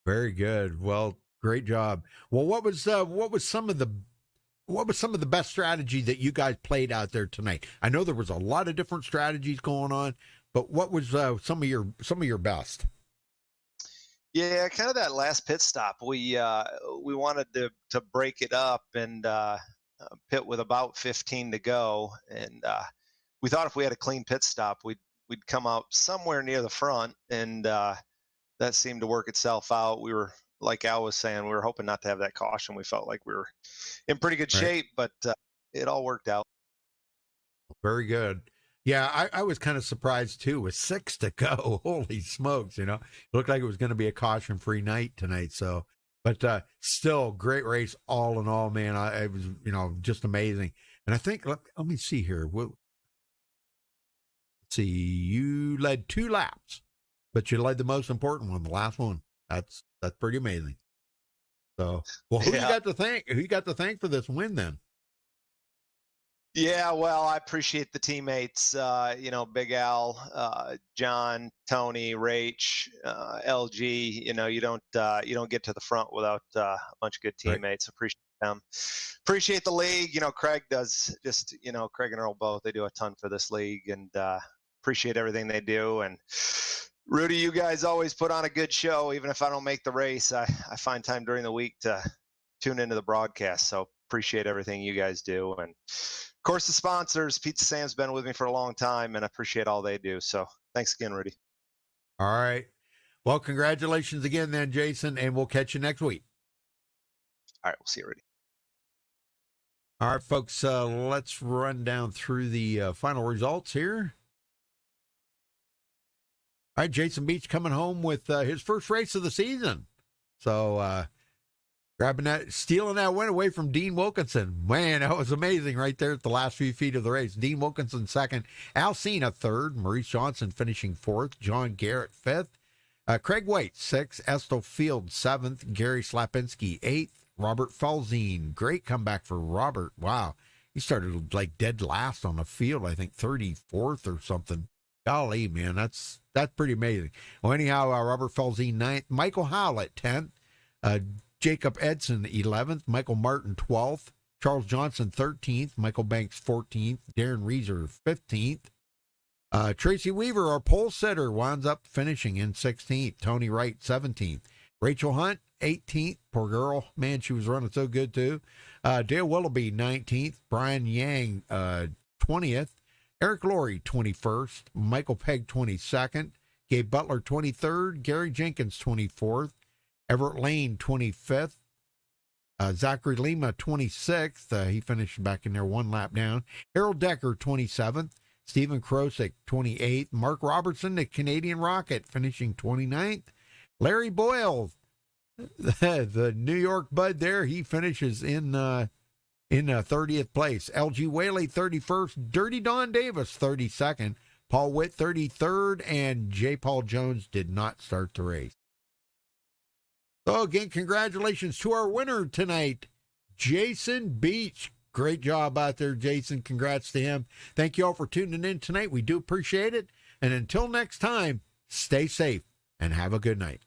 Very good. Well, great job. Well, what was some of the best strategy that you guys played out there tonight? I know there was a lot of different strategies going on, but what was some of your best?
Yeah, kind of that last pit stop. We wanted to break it up and pit with about 15 to go, and we thought if we had a clean pit stop, we'd come out somewhere near the front, and that seemed to work itself out. We were, like Al was saying, we were hoping not to have that caution. We felt like we were in pretty good shape, but it all worked out.
Very good. Yeah, I was kind of surprised too with 6 to go. Holy smokes, it looked like it was going to be a caution-free night tonight. So, but still, great race all in all, man. It was, just amazing. And I think, let me see here. Let's see, you led 2 laps. But you led the most important one, the last one. That's pretty amazing. So, well, who you got to thank? Who you got to thank for this win then?
Yeah, well, I appreciate the teammates. Big Al, John, Tony, Rach, LG. You don't get to the front without a bunch of good teammates. Right. Appreciate them. Appreciate the league. Craig does just. Craig and Earl both. They do a ton for this league, and appreciate everything they do. And Rudy, you guys always put on a good show. Even if I don't make the race, I find time during the week to tune into the broadcast. So appreciate everything you guys do. And of course, the sponsors, Pizza Sam's been with me for a long time, and I appreciate all they do. So thanks again, Rudy.
All right. Well, congratulations again then, Jason, and we'll catch you next week.
All right. We'll see you, Rudy.
All right, folks, let's run down through the final results here. All right, Jason Beach coming home with his first race of the season. So stealing that win away from Dean Wilkinson. Man, that was amazing right there at the last few feet of the race. Dean Wilkinson second, Al Cena third, Maurice Johnson finishing fourth, John Garrett fifth, Craig White sixth, Estel Field seventh, Gary Slapinski eighth, Robert Falzine. Great comeback for Robert. Wow. He started like dead last on the field, I think 34th or something. Golly, man, that's pretty amazing. Well, anyhow, Robert Falzine 9th, Michael Howlett 10th, Jacob Edson 11th, Michael Martin 12th, Charles Johnson 13th, Michael Banks 14th, Darren Reeser 15th. Tracy Weaver, our pole sitter, winds up finishing in 16th. Tony Wright 17th. Rachel Hunt 18th. Poor girl, man, she was running so good too. Dale Willoughby 19th, Brian Yang 20th. Eric Laurie, 21st. Michael Pegg, 22nd. Gabe Butler, 23rd. Gary Jenkins, 24th. Everett Lane, 25th. Zachary Lima, 26th. He finished back in there 1 lap down. Harold Decker, 27th. Stephen Krosick, 28th. Mark Robertson, the Canadian Rocket, finishing 29th. Larry Boyle, the New York Bud there, he finishes in 30th place. LG Whaley, 31st. Dirty Don Davis, 32nd. Paul Witt, 33rd. And J. Paul Jones did not start the race. So again, congratulations to our winner tonight, Jason Beach. Great job out there, Jason. Congrats to him. Thank you all for tuning in tonight. We do appreciate it. And until next time, stay safe and have a good night.